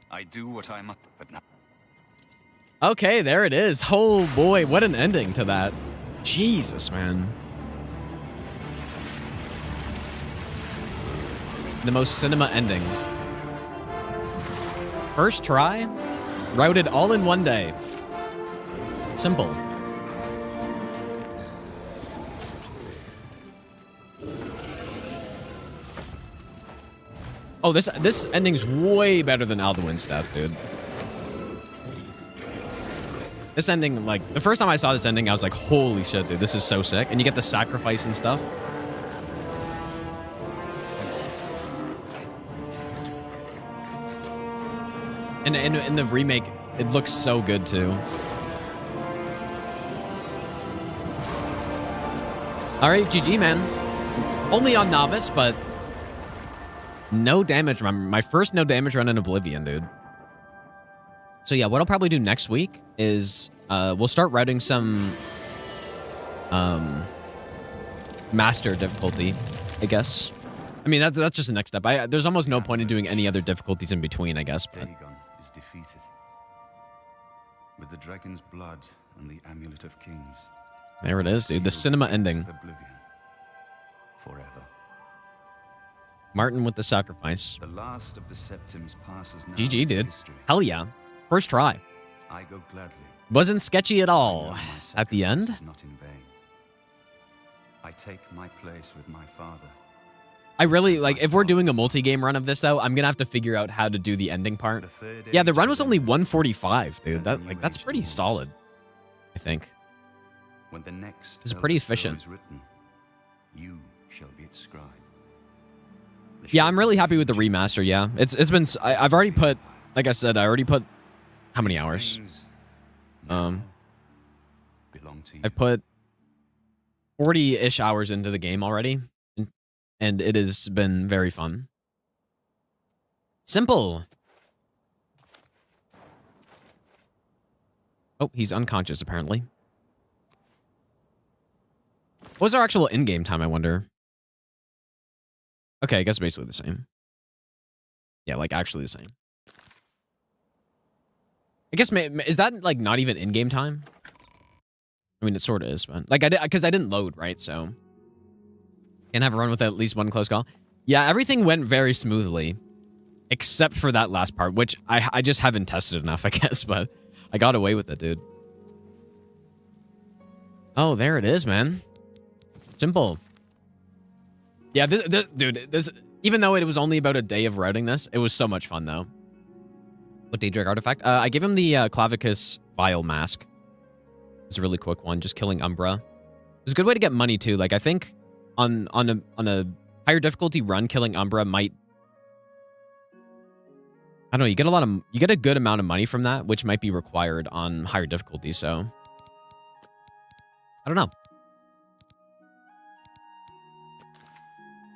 I do what I must, but now. Okay, there it is. Oh boy, what an ending to that. Jesus, man. The most cinema ending. First try, routed all in one day. Simple. Oh, this ending's way better than Alduin's death, dude. This ending, like, the first time I saw this ending, I was like, holy shit, dude, this is so sick. And you get the sacrifice and stuff. And in the remake, it looks so good, too. All right, GG, man. Only on Novice, but no damage. My first no damage run in Oblivion, dude. So yeah, what I'll probably do next week is we'll start routing some master difficulty, I guess. I mean, that's just the next step. There's almost no point in doing any other difficulties in between, I guess. But Is defeated. With the dragon's blood and the amulet of kings. there it is, dude. The cinema ending. Oblivion. Forever. Martin with the sacrifice. The last of the septims passes now. GG, into dude. history. Hell yeah. First try. I go gladly. Wasn't sketchy at all at the end. Is not in vain. I take my place with my father. I really, like, if we're doing a multi-game run of this, though, I'm going to have to figure out how to do the ending part. Yeah, the run was only 145, dude. That's pretty solid, I think. When the next It's pretty efficient. is written, you shall be its scribe. Yeah, I'm really happy with the remaster, yeah. It's been, I've already put, like I said, I already put, how many hours? Belong to you. I've put 40-ish hours into the game already. And it has been very fun. Simple. Oh, he's unconscious, apparently. What was our actual in-game time, I wonder? Okay, I guess basically the same. Yeah, like, actually the same. I guess, is that, like, not even in-game time? I mean, it sort of is, but... Like, because I didn't load, right, so... Can't have a run with at least one close call. Yeah, everything went very smoothly. Except for that last part, which I just haven't tested enough, I guess, but I got away with it, dude. Oh, there it is, man. Simple. Yeah, this even though it was only about a day of routing this, it was so much fun, though. What Daedric artifact? I gave him the Clavicus Vial Mask. It's a really quick one, just killing Umbra. It's a good way to get money, too. Like, I think... On a higher difficulty run, killing Umbra might... I don't know, you get a good amount of money from that, which might be required on higher difficulty, so... I don't know.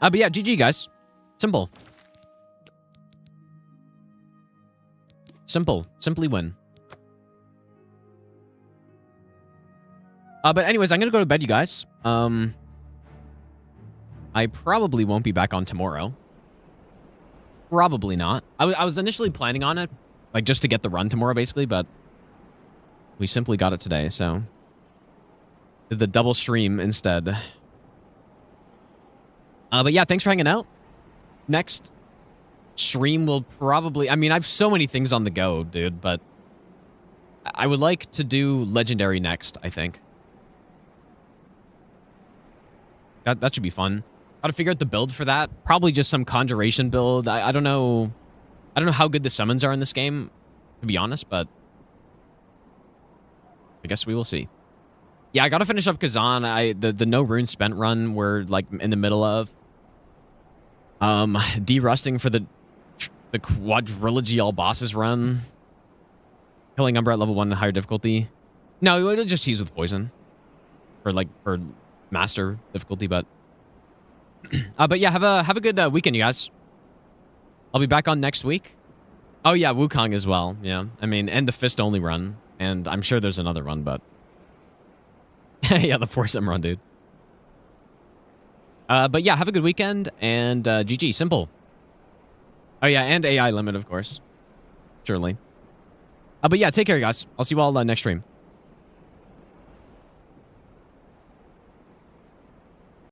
But yeah, GG, guys. Simple. Simple. Simply win. But anyways, I'm gonna go to bed, you guys. I probably won't be back on tomorrow. Probably not. I was initially planning on it, like just to get the run tomorrow, basically, but we simply got it today, so did the double stream instead. But yeah, thanks for hanging out. Next stream will probably... I mean, I have so many things on the go, dude, but I would like to do Legendary next, I think. That should be fun. How to figure out the build for that? Probably just some conjuration build. I don't know. I don't know how good the summons are in this game, to be honest, but I guess we will see. Yeah, I gotta finish up Kazan. The no rune spent run we're like in the middle of. De-rusting for the quadrilogy all bosses run. Killing Umbra at level 1 in higher difficulty. No, it'll just cheese with poison. For master difficulty, but yeah, have a good weekend, you guys. I'll be back on next week. Oh yeah, Wukong as well. Yeah, I mean, and the fist only run, and I'm sure there's another run, but yeah, the foursome run, dude. But yeah, have a good weekend, and GG, simple. Oh yeah, and AI limit, of course. Surely. But yeah, take care, guys. I'll see you all next stream.